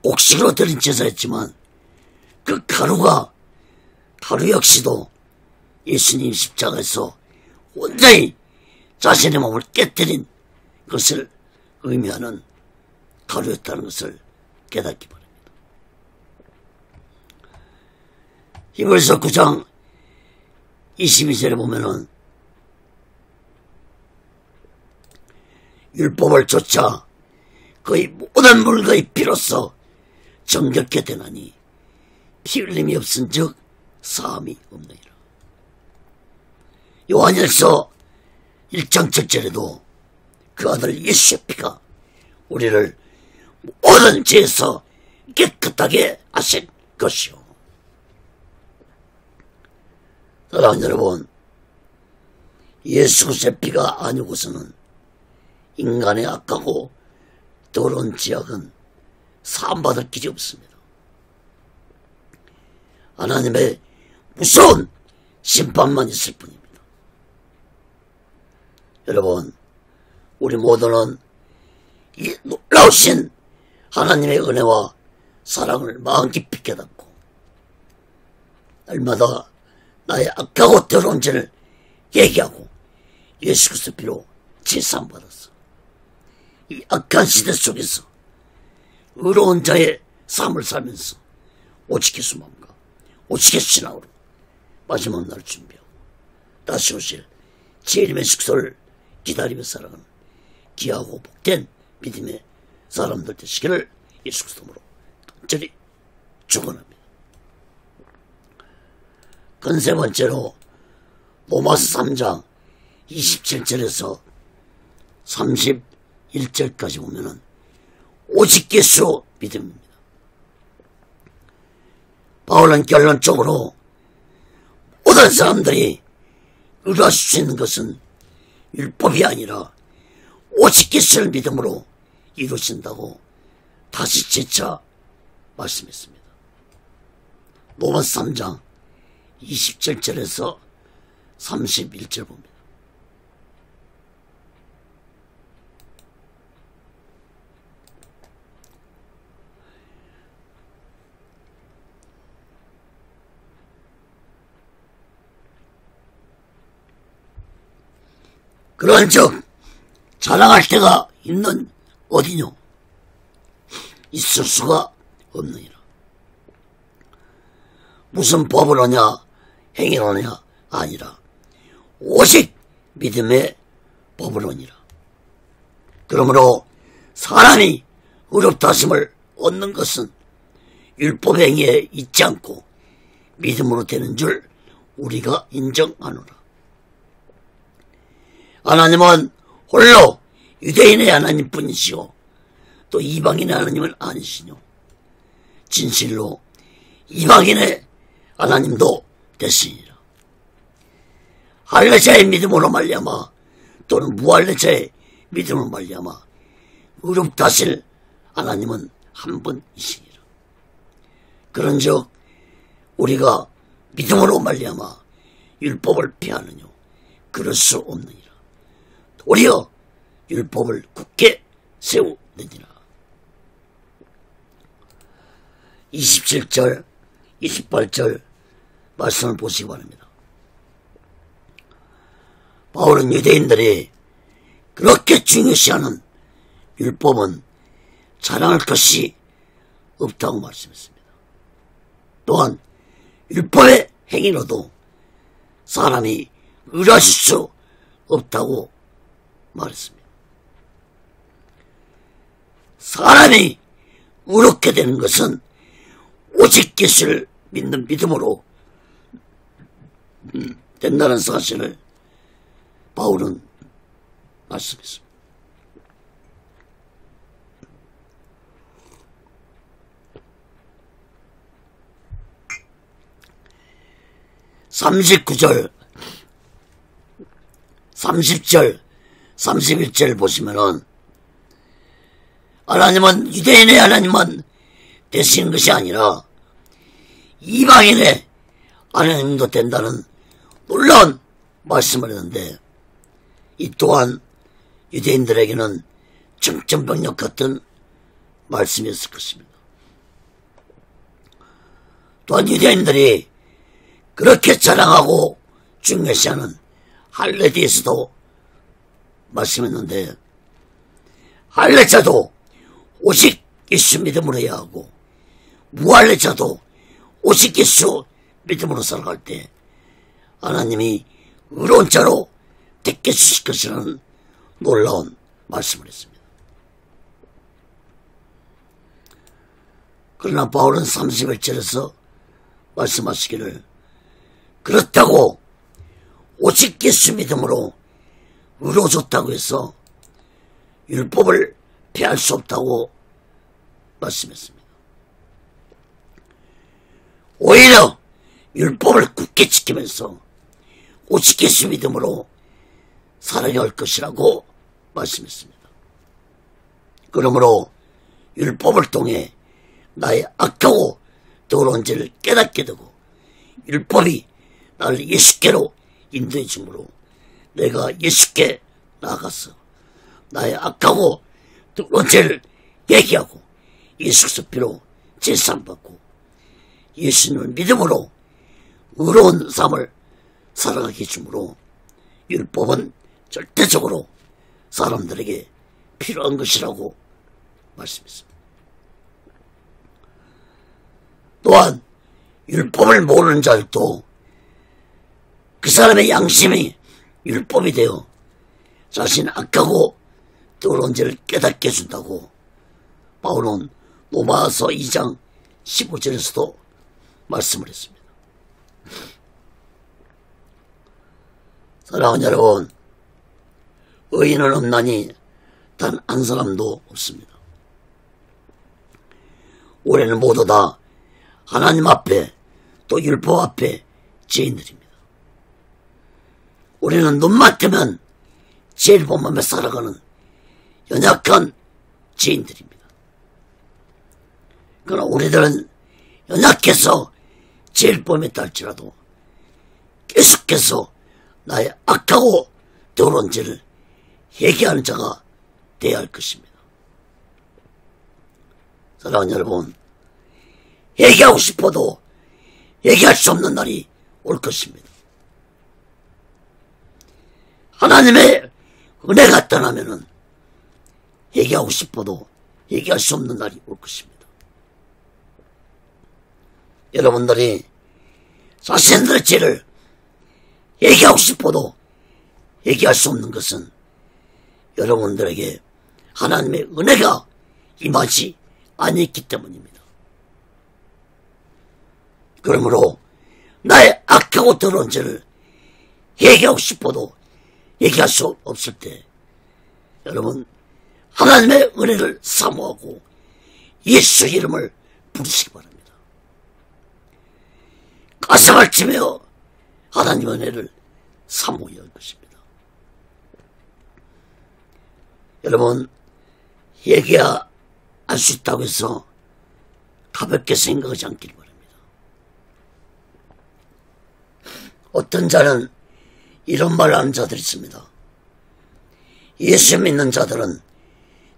곡식으로 드린 제사였지만 그 가루 역시도 예수님 십자가에서 온전히 자신의 몸을 깨뜨린 것을 의미하는 가루였다는 것을 깨닫기 바랍니다. 히브리서 9장 22절에 보면은 율법을 쫓아 거의 모든 물거의 피로써 정결케 되나니 피 흘림이 없은즉 사함이 없느니라. 요한일서 1장 7절에도 그 아들 예수의 피가 우리를 모든 죄에서 깨끗하게 하신 것이요. 사랑하는 여러분, 예수 그리스도의 피가 아니고서는 인간의 악하고 더러운 죄악은 사함받을 길이 없습니다. 하나님의 무서운 심판만 있을 뿐입니다. 여러분, 우리 모두는 이 놀라우신 하나님의 은혜와 사랑을 마음 깊이 깨닫고 날마다 나의 악하고 더러운 죄를 얘기하고 예수 그리스도 피로 제사함 받았어. 이 악한 시대 속에서 의로운 자의 삶을 살면서 오직 예수 마음과 오직 예수 신앙으로 마지막 날을 준비하고 다시 오실 재림의 숙소를 기다리며 살아가는 귀하고 복된 믿음의 사람들 되시기를 예수 그리스도로 간절히 축원합니다. 그 세 번째로 로마서 3장 27절에서 31절까지 보면은 오직 예수 믿음입니다. 바울은 결론적으로 모든 사람들이 의뢰할 수 있는 것은 율법이 아니라 오직 예수를 믿음으로 이루어진다고 다시 재차 말씀했습니다. 로마서 3장 27절에서 31절 봅니다. 그런즉 자랑할 때가 있는 어디뇨? 있을 수가 없느니라. 무슨 법을 하냐 행위를 하냐 아니라 오직 믿음의 법을 하니라. 그러므로 사람이 의롭다 하심을 얻는 것은 율법 행위에 있지 않고 믿음으로 되는 줄 우리가 인정하노라. 하나님은 홀로 유대인의 하나님뿐이시오 또 이방인의 하나님은 아니시뇨. 진실로 이방인의 하나님도 되시니라. 할례자의 믿음으로 말미암아 또는 무할례자의 믿음으로 말미암아 의롭다 하실 하나님은 한 분이시니라. 그런즉 우리가 믿음으로 말미암아 율법을 피하느뇨? 그럴 수 없느니라. 도리어 율법을 굳게 세우느니라. 27절 28절 말씀을 보시기 바랍니다. 바울은 유대인들이 그렇게 중요시하는 율법은 자랑할 것이 없다고 말씀했습니다. 또한 율법의 행위로도 사람이 의뢰하실 수 없다고 말했습니다. 사람이 의롭게 되는 것은 오직 예수를 믿는 믿음으로 된다는 사실을 바울은 말씀했습니다. (39절) 30절 31절 보시면은 하나님은 유대인의 하나님만 되시는 것이 아니라 이방인의 하나님도 된다는 놀라운 말씀을 했는데, 이 또한 유대인들에게는 정천병력 같은 말씀이었을 것입니다. 또한 유대인들이 그렇게 자랑하고 중요시하는 할례에 대해서도 말씀했는데, 할례자도 오직 예수 믿음으로 해야 하고 무할례자도 오직 예수 믿음으로 살아갈 때 하나님이 의로운 자로 택해 주실 것이라는 놀라운 말씀을 했습니다. 그러나 바울은 31절에서 말씀하시기를 그렇다고 오직 예수 믿음으로 의로워졌다고 해서 율법을 폐할 수 없다고 말씀했습니다. 오히려 율법을 굳게 지키면서 오직 예수 믿음으로 살아야 할 것이라고 말씀했습니다. 그러므로 율법을 통해 나의 악하고 더러운 죄를 깨닫게 되고 율법이 나를 예수께로 인도해 주므로 내가 예수께 나아가서 나의 악하고 더러운 죄를 회개하고 예수 그리스도 피로 제사함받고 예수님을 믿음으로 의로운 삶을 살아가게 해주므로 율법은 절대적으로 사람들에게 필요한 것이라고 말씀했습니다. 또한 율법을 모르는 자들도 그 사람의 양심이 율법이 되어 자신의 악하고 더러운 죄를 깨닫게 해준다고 바울은 로마서 2장 15절에서도 말씀을 했습니다. 사랑하는 여러분, 의인은 없나니 단 한 사람도 없습니다. 우리는 모두 다 하나님 앞에 또 율법 앞에 죄인들입니다. 우리는 눈만 뜨면 죄를 범하며 살아가는 연약한 죄인들입니다. 그러나 우리들은 연약해서 죄를 범했다 할지라도 계속해서 나의 악하고 더러운 죄를 회개하는 자가 되어야 할 것입니다. 사랑하는 여러분, 회개하고 싶어도 회개할 수 없는 날이 올 것입니다. 하나님의 은혜가 떠나면은 회개하고 싶어도 회개할 수 없는 날이 올 것입니다. 여러분들이 자신들의 죄를 회개하고 싶어도 회개할 수 없는 것은 여러분들에게 하나님의 은혜가 임하지 아니했기 때문입니다. 그러므로 나의 악하고 더러운 죄를 회개하고 싶어도 회개할 수 없을 때 여러분 하나님의 은혜를 사모하고 예수 이름을 부르시기 바랍니다. 가슴을 치며 하나님의 은혜를 사모해야 할 것입니다. 여러분, 회개할 수 있다고 해서 가볍게 생각하지 않기를 바랍니다. 어떤 자는 이런 말을 하는 자들이 있습니다. 예수 믿는 자들은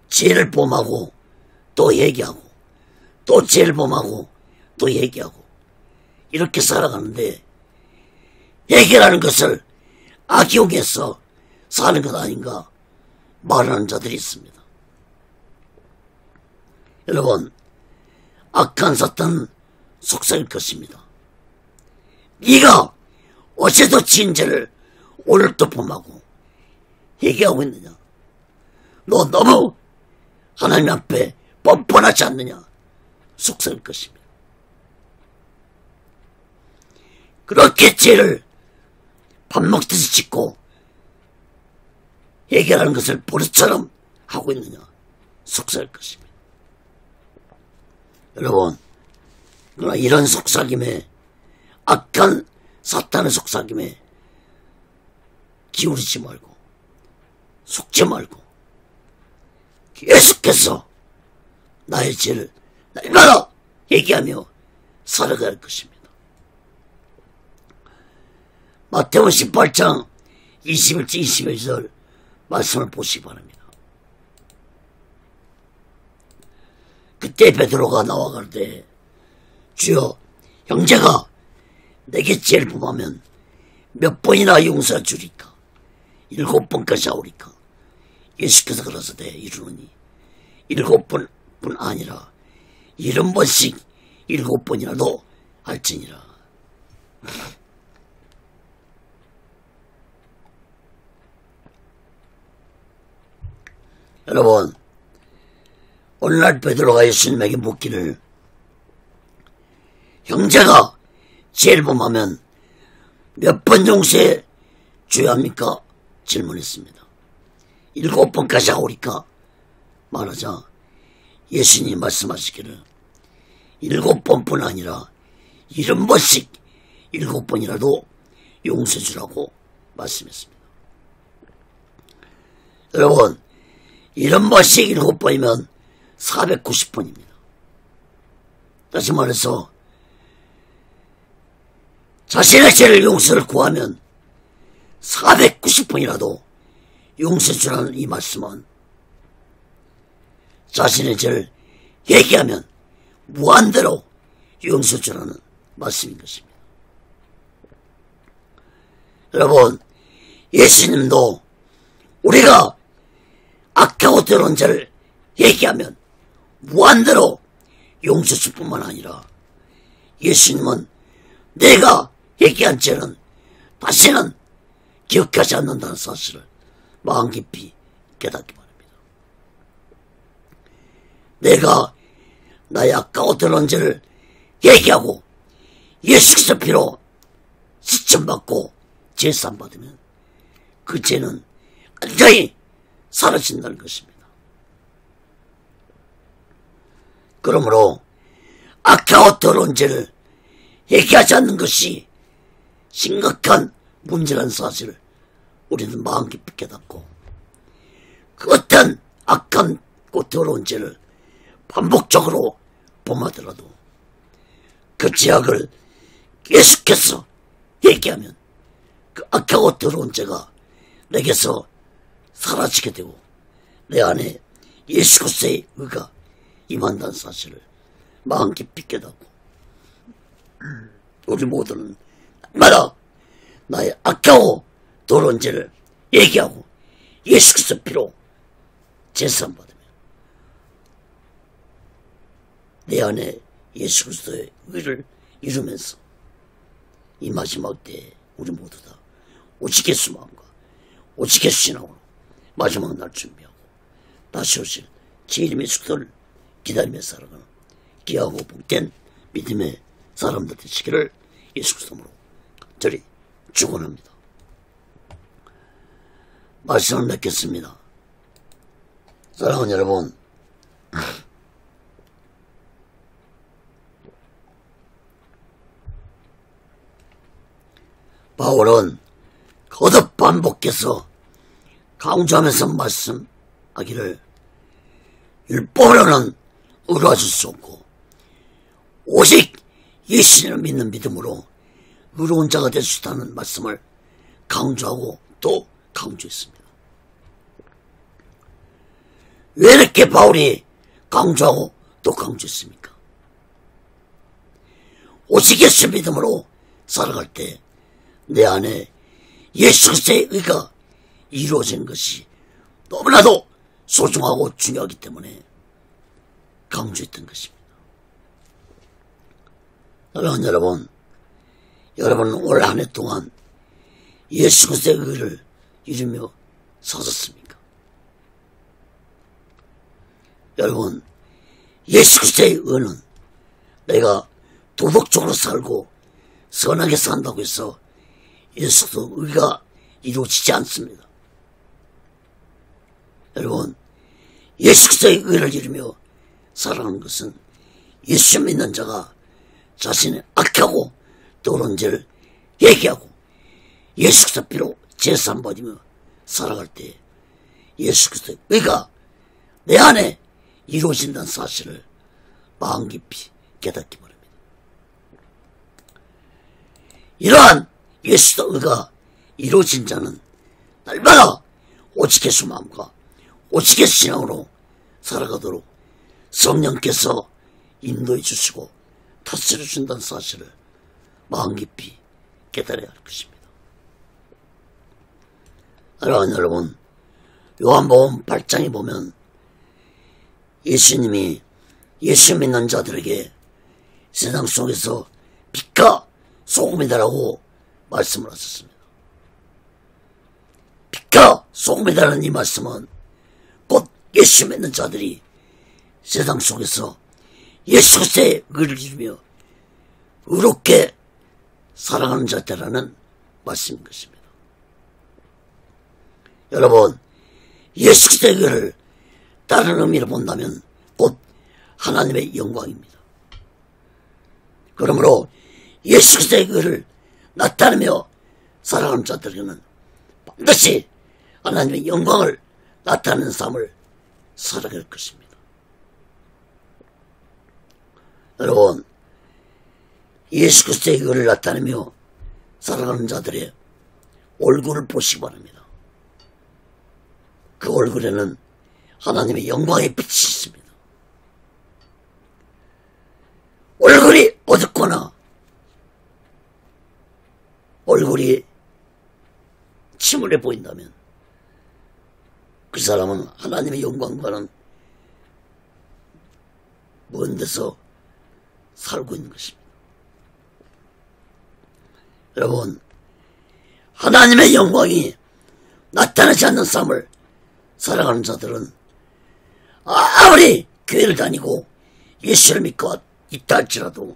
죄를 범하고 또 회개하고 또 죄를 범하고 또 회개하고 이렇게 살아가는데 회개라는 것을 악용해서 사는 것 아닌가 말하는 자들이 있습니다. 여러분, 악한 사탄은 속삭일 것입니다. 네가 어제도 지은 죄를 오늘도 범하고 회개하고 있느냐? 너 너무 하나님 앞에 뻔뻔하지 않느냐? 속삭일 것입니다. 그렇게 죄를 밥 먹듯이 짓고 회개하는 것을 버릇처럼 하고 있느냐? 속삭일 것입니다. 여러분, 그러나 이런 속삭임에 악한 사탄의 속삭임에 기울이지 말고 속지 말고 계속해서 나의 죄를 날마다 회개하며 살아갈 것입니다. 마태복음 18장 21절 21절 말씀을 보시기 바랍니다. 그때 베드로가 나와 가로되 주여 형제가 내게 죄를 범하면 몇 번이나 용서해 주리까? 7번까지 하오리까? 예수께서 그러사대 이르노니 7번뿐 아니라 70번씩 7번이라도 할지니라. 여러분, 오늘날 베드로가 예수님에게 묻기를 형제가 죄를 범하면 몇 번 용서해 줘야 합니까? 질문했습니다. 7번까지 하오리까? 말하자 예수님이 말씀하시기를 7번뿐 아니라 70번씩 7번이라도 용서해 주라고 말씀했습니다. 여러분, 70번씩 7번이면 490번입니다. 다시 말해서 자신의 죄를 용서를 구하면 490번이라도 용서해 주라는 이 말씀은 자신의 죄를 얘기하면 무한대로 용서해 주라는 말씀인 것입니다. 여러분, 예수님도 우리가 악하고 더러운 죄를 얘기하면 무한대로 용서해 줄 뿐만 아니라 예수님은 내가 얘기한 죄는 다시는 기억하지 않는다는 사실을 마음 깊이 깨닫기 바랍니다. 내가 나의 악하고 더러운 죄를 얘기하고 예수 그리스도 피로 시침받고 제사함 받으면 그 죄는 완전히 사라진다는 것입니다. 그러므로 악하고 더러운 죄를 얘기하지 않는 것이 심각한 문제라는 사실을 우리는 마음 깊이 깨닫고 그 어떤 악하고 더러운 죄를 반복적으로 범하더라도 그 죄악을 계속해서 얘기하면 그 악하고 더러운 죄가 내게서 사라지게 되고 내 안에 예수 그리스도의 의가 임한다는 사실을 마음 깊이 깨닫고 우리 모두는 날마다 나의 악하고 더러운 죄를 얘기하고 예수 그리스도 피로 제사함 받으며 내 안에 예수 그리스도의 의를 이루면서 이 마지막 때에 우리 모두 다 오직 예수 마음과 오직 예수 신앙으로 마지막 날 준비하고 다시 오실 제 이름의 숙소를 기다리며 살아가는 귀하고 복된 믿음의 사람들 되시기를 예수 그리스도로 저리 축원합니다. 말씀을 맺겠습니다. 사랑하는 여러분, 바울은 거듭 반복해서 강조하면서 말씀하기를 율법으로는 의로워질 수 없고 오직 예수님을 믿는 믿음으로 의로운 자가 될 수 있다는 말씀을 강조하고 또 강조했습니다. 왜 이렇게 바울이 강조하고 또 강조했습니까? 오직 예수 믿음으로 살아갈 때 내 안에 예수 그리스도의 의가 이루어지는 것이 너무나도 소중하고 중요하기 때문에 강조했던 것입니다. 사랑하는 여러분, 여러분은 올 한 해 동안 예수 그리스도의 의를 이루며 사셨습니까? 여러분, 예수 그리스도의 의는 내가 도덕적으로 살고 선하게 산다고 해서 예수 그리스도의 의가 이루어지지 않습니다. 여러분, 예수 그리스도의 의를 이루며 살아가는 것은 예수 믿는 자가 자신의 악하고 더러운 죄를 얘기하고 예수 그리스도 피로 제사함 받으며 살아갈 때 예수 그리스도의 의가 내 안에 이루어진다는 사실을 마음 깊이 깨닫기 바랍니다. 이러한 예수 그리스도의 의가 이루어진 자는 날마다 오직 예수 마음과 오직 예수 신앙으로 살아가도록 성령께서 인도해 주시고 다스려 준다는 사실을 마음 깊이 깨달아야 할 것입니다. 사랑하는 여러분, 요한복음 8장에 보면 예수님이 예수 믿는 자들에게 세상 속에서 빛과 소금이다라고 말씀을 하셨습니다. 빛과 소금이다라는 이 말씀은 곧 예수 믿는 자들이 세상 속에서 예수 그리스도의 의를 이루며 의롭게 살아가는 자들이라는 말씀인 것입니다. 여러분, 예수 그리스도의 의를 다른 의미로 본다면 곧 하나님의 영광입니다. 그러므로 예수 그리스도의 의를 나타내며 살아가는 자들에게는 반드시 하나님의 영광을 나타내는 삶을 살아가게 될 것입니다. 여러분, 예수 그리스도의 의를 나타내며 살아가는 자들의 얼굴을 보시기 바랍니다. 그 얼굴에는 하나님의 영광의 빛이 있습니다. 얼굴이 어둡거나 얼굴이 침울해 보인다면 그 사람은 하나님의 영광과는 먼 데서 살고 있는 것입니다. 여러분, 하나님의 영광이 나타나지 않는 삶을 살아가는 자들은 아무리 교회를 다니고 예수를 믿고 있다 할지라도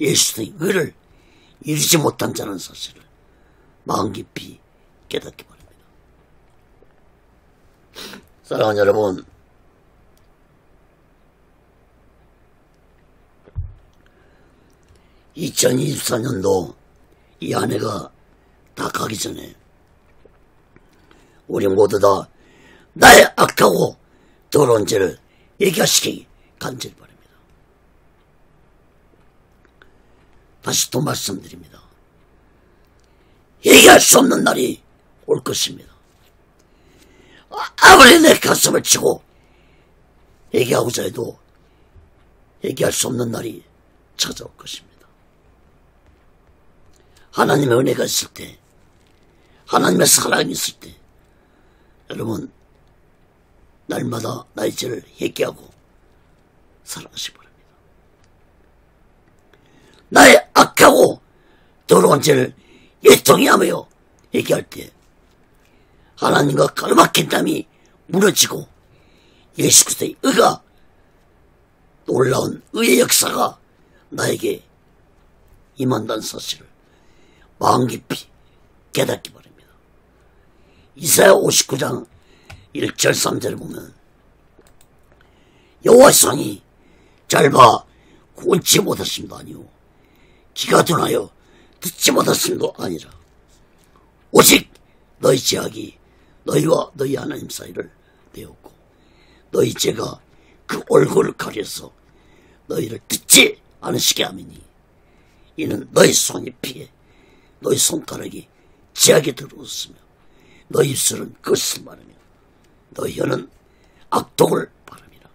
예수의 의를 이루지 못한 자라는 사실을 마음 깊이 깨닫기 바랍니다. 사랑하는 여러분, (2024년도) 이 한 해가 다 가기 전에 우리 모두 다 나의 악하고 더러운 죄를 얘기하시기 간절히 바랍니다. 다시 또 말씀드립니다. 얘기할 수 없는 날이 올 것입니다. 아무리 내 가슴을 치고 얘기하고자 해도 얘기할 수 없는 날이 찾아올 것입니다. 하나님의 은혜가 있을 때, 하나님의 사랑이 있을 때 여러분 날마다 나의 죄를 회개하고 살아가시기 바랍니다. 나의 악하고 더러운 죄를 예통해하며 회개할 때 하나님과 가로막힌 담이 무너지고 예수 그리스도의 의가, 놀라운 의의 역사가 나에게 임한다는 사실을 마음 깊이 깨닫기 바랍니다. 이사야 59장 1절 3절을 보면 여호와의 손이 짧아 구원치 못하심도 아니오 귀가 둔하여 듣지 못하심도 아니라 오직 너희 죄악이 너희와 너희 하나님 사이를 내었고 너희 죄가 그 얼굴을 가려서 너희를 듣지 않으시게 하미니 이는 너희 손이 피해 너희 손가락이 죄악에 들어왔으며 너희 입술은 그것을 말하며 너희 혀는 악독을 바람이라.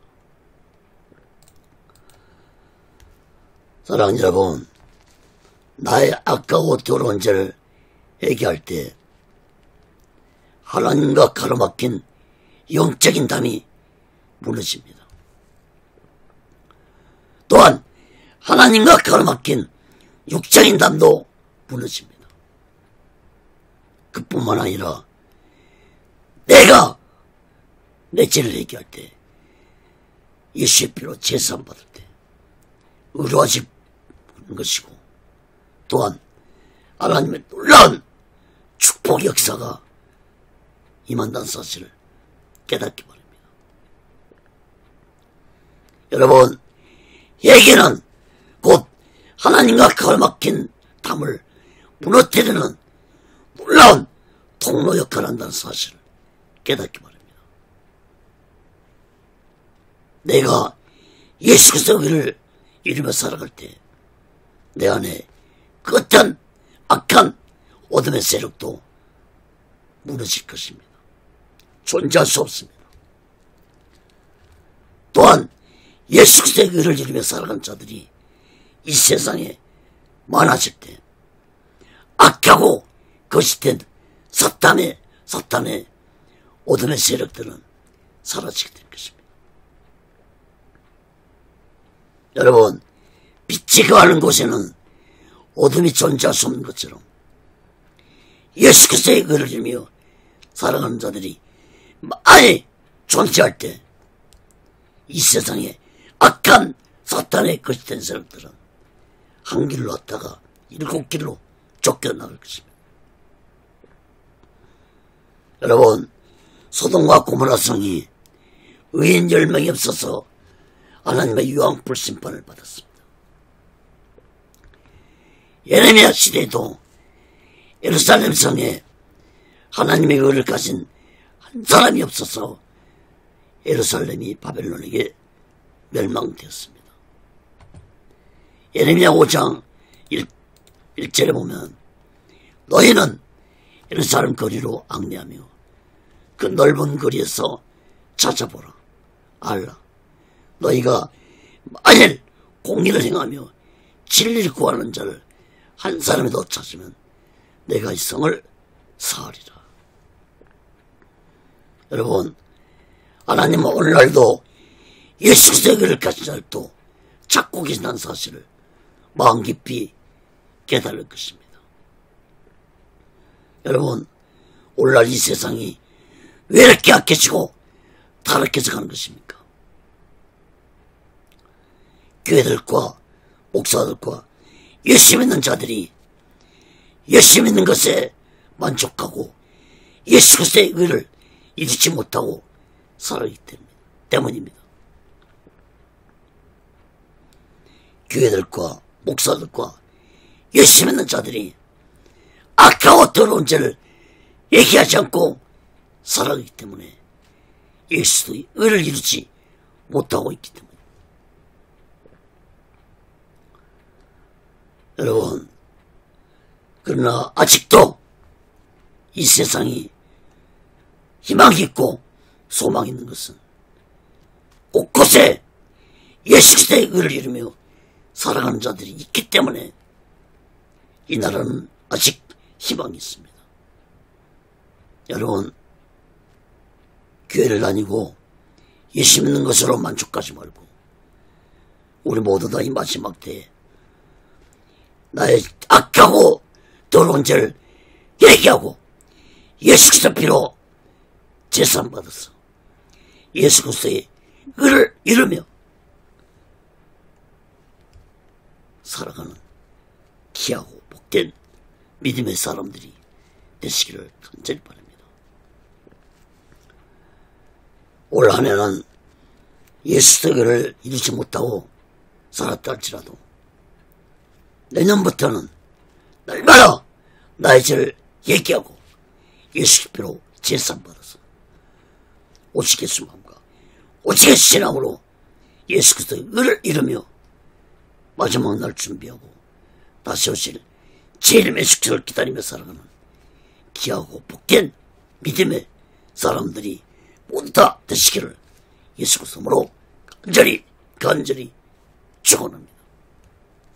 사랑하는 여러분, 나의 악하고 더러운 죄를 회개할 때 하나님과 가로막힌 영적인 담이 무너집니다. 또한 하나님과 가로막힌 육적인 담도 무너집니다. 그뿐만 아니라 내가 내 죄를 회개할 때 예수의 피로 제사함 받을 때 의로워지는 것이고 또한 하나님의 놀라운 축복 역사가 임한다는 사실을 깨닫기 바랍니다. 여러분, 회개는 곧 하나님과 가로막힌 담을 무너뜨리는 놀라운 통로 역할을 한다는 사실을 깨닫기 바랍니다. 내가 예수 그리스도의 의를 이루며 살아갈 때 내 안에 그 어떤 악한 어둠의 세력도 무너질 것입니다. 존재할 수 없습니다. 또한 예수 그리스도의 의를 이루며 살아가는 자들이 이 세상에 많아질 때 악하고 거짓된 사탄의 어둠의 세력들은 사라지게 될 것입니다. 여러분, 빛이 거하는 곳에는 어둠이 존재할 수 없는 것처럼 예수 그리스도의 의를 이루며 살아가는 자들이 많이 존재할 때 이 세상에 악한 사탄의 것이 된 사람들은 한 길로 왔다가 7길로 쫓겨나갈 것입니다. 여러분, 소돔과 고모라 성이 의인 10명이 없어서 하나님의 유황불 심판을 받았습니다. 예레미야 시대에도 예루살렘 성에 하나님의 의를 가진 한 사람이 없어서 예루살렘이 바벨론에게 멸망되었습니다. 예레미야 5장 1절에 보면 너희는 예루살렘 거리로 앙내하며 그 넓은 거리에서 찾아보라. 알라. 너희가 만일 공의를 행하며 진리를 구하는 자를 한 사람이라도 찾으면 내가 이 성을 사하리라. 여러분, 하나님은 오늘날도 예수 그리스도의 의를 가진 자들도 찾고 계신다는 사실을 마음 깊이 깨달을 것입니다. 여러분, 오늘날 이 세상이 왜 이렇게 악해지고 타락해서 가는 것입니까? 교회들과 목사들과 예수 믿는 자들이 예수 믿는 것에 만족하고 예수 그리스도의 의를 이루지 못하고 살아가기 때문입니다. 교회들과 목사들과 예수 믿는 자들이 악하고 더러운 죄를 얘기하지 않고 살아가기 때문에 예수의 의를 이루지 못하고 있기 때문입니다. 여러분, 그러나 아직도 이 세상이 희망이 있고 소망이 있는 것은 곳곳에 예수 그리스도의 의를 이루며 살아가는 자들이 있기 때문에 이 나라는 아직 희망이 있습니다. 여러분, 교회를 다니고 예수 믿는 것으로 만족하지 말고 우리 모두 다 이 마지막 때에 나의 악하고 더러운 죄를 얘기하고 예수 그리스도 피로 제사받아서 예수 그리스도의 의를 이루며 살아가는 귀하고 복된 믿음의 사람들이 되시기를 간절히 바랍니다. 올 한 해는 예수 그리스도의 의를 이루지 못하고 살았다 할지라도 내년부터는 날마다 나의 죄를 얘기하고 예수 그리스도로 제사받아서 오직 예수 마음과 오직 예수 신앙으로 예수 그리스도의 의를 이루며 마지막 날 준비하고 다시 오실 제1의 숙제를 기다리며 살아가는 귀하고 복된 믿음의 사람들이 모두 다 되시기를 예수 그리스도로 간절히 축원합니다.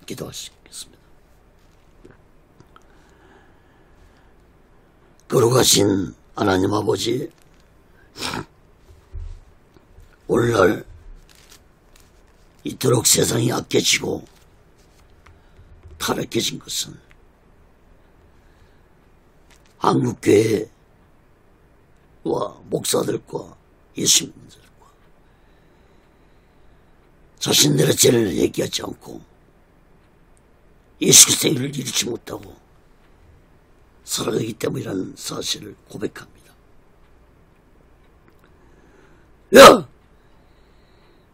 기도하시겠습니다. 거룩하신 하나님 아버지, 오늘날 이토록 세상이 악해지고 타락해진 것은 한국교회와 목사들과 예수 믿는 자들과 자신들의 죄를 얘기하지 않고 예수 그리스도의 의를 이루지 못하고 살아가기 때문이라는 사실을 고백합니다.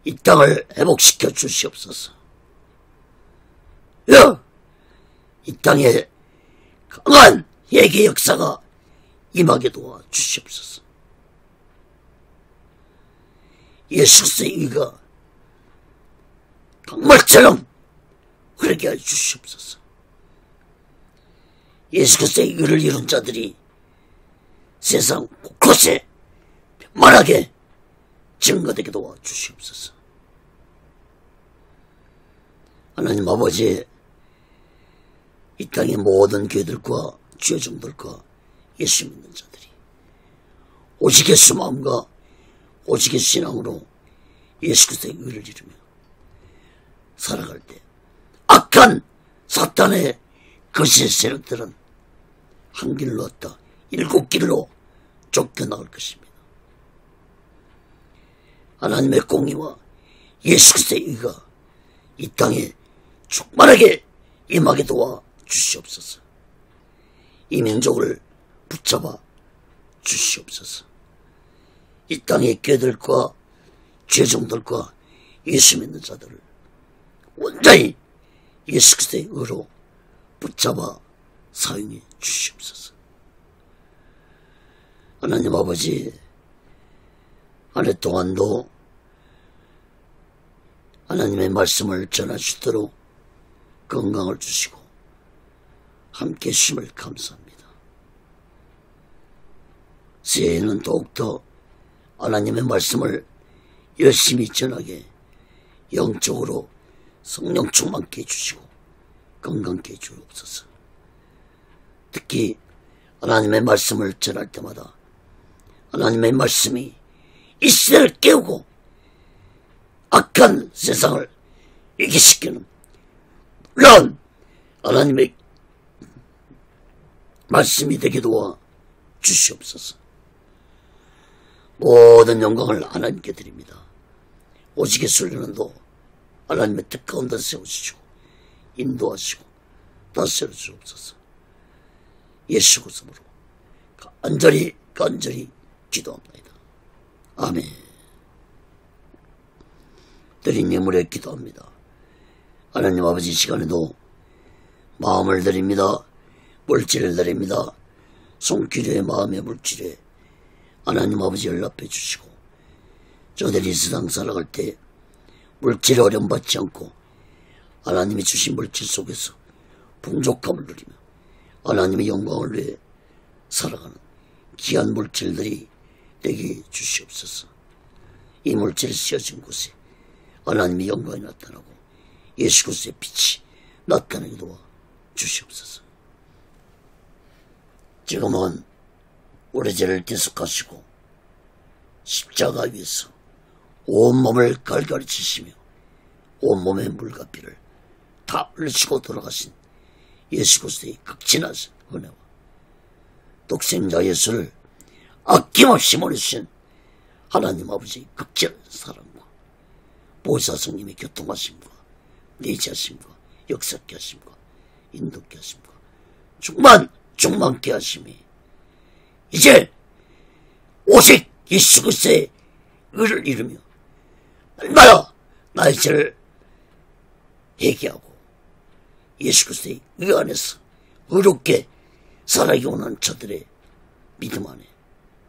이 땅을 회복시켜 주시옵소서. 이 땅에 강한 회개 역사가 임하게 도와 주시옵소서. 예수 그리스도의 의가 강물처럼 흐르게 해 주시옵소서. 예수 그리스도의 의를 이룬 자들이 세상 곳곳에 편만하게 증거되게 도와 주시옵소서. 하나님 아버지, 이 땅의 모든 교회들과 주여종들과 예수 믿는 자들이 오직 예수 마음과 오직 예수 신앙으로 예수 그리스도의 의를 이루며 살아갈 때 악한 사탄의 거시의 세력들은 한 길로 왔다 7길로 쫓겨나갈 것입니다. 하나님의 공의와 예수 그리스도의 의가 이 땅에 충만하게 임하게 도와 주시옵소서. 이 민족을 붙잡아 주시옵소서. 이 땅의 꾀들과 죄종들과 예수 믿는 자들을 온전히 예수 그리스도의 의로 붙잡아 사용해 주시옵소서. 하나님 아버지, 한 해 동안도 하나님의 말씀을 전하시도록 건강을 주시고 함께 주심을 감사합니다. 새해에는 더욱더 하나님의 말씀을 열심히 전하게 영적으로 성령 충만케 해주시고 건강케 해주옵소서. 특히 하나님의 말씀을 전할 때마다 하나님의 말씀이 이 시대를 깨우고 악한 세상을 이기시키는 그런 하나님의 말씀이 되게 도와 주시옵소서. 모든 영광을 하나님께 드립니다. 오직의 순례는도 하나님의 뜻 가운데 세우시고 인도하시고 다스려 주옵소서. 예수 그리스도로 간절히 기도합니다. 아멘. 드린 예물에 기도합니다. 하나님 아버지, 시간에도 마음을 드립니다. 물질을 드립니다. 손길에 마음의 물질에 하나님 아버지 연락해 주시고 저들이 세상 살아갈 때 물질에 어려움받지 않고 하나님이 주신 물질 속에서 풍족함을 누리며 하나님의 영광을 위해 살아가는 귀한 물질들이 되게 주시옵소서. 이 물질이 쓰여진 곳에 하나님의 영광이 나타나고 예수 그리스도의 빛이 나타나게 도와 주시옵소서. 지금은 우리 죄를 대속하시고 십자가 위에서 온몸을 갈갈이 치시며 온몸의 물과 피를 다 흘리시고 돌아가신 예수 그리스도의 극진하신 은혜와 독생자 예수를 아낌없이 보내주신 하나님 아버지의 극진한 사랑과 보혜사 성님의 교통하심과 내지하심과 역사케 하심과 인도케 하심과 충만케 하심이 이제 오직 예수 그리스도의 의를 이루며 얼마나 나의 죄를 회개하고 예수 그리스도의 의 안에서 의롭게 살아가기 원하는 저들의 믿음 안에,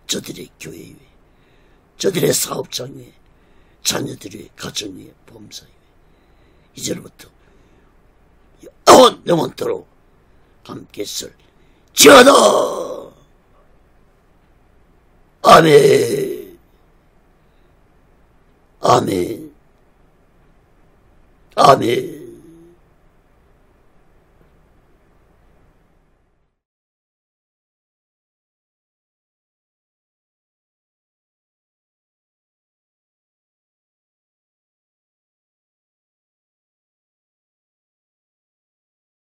저들의 교회 위에, 저들의 사업장 위에, 자녀들의 가정 위에, 범사 위에 이제부터 영원토록 함께 설지어다. 아멘. 아멘. 아멘.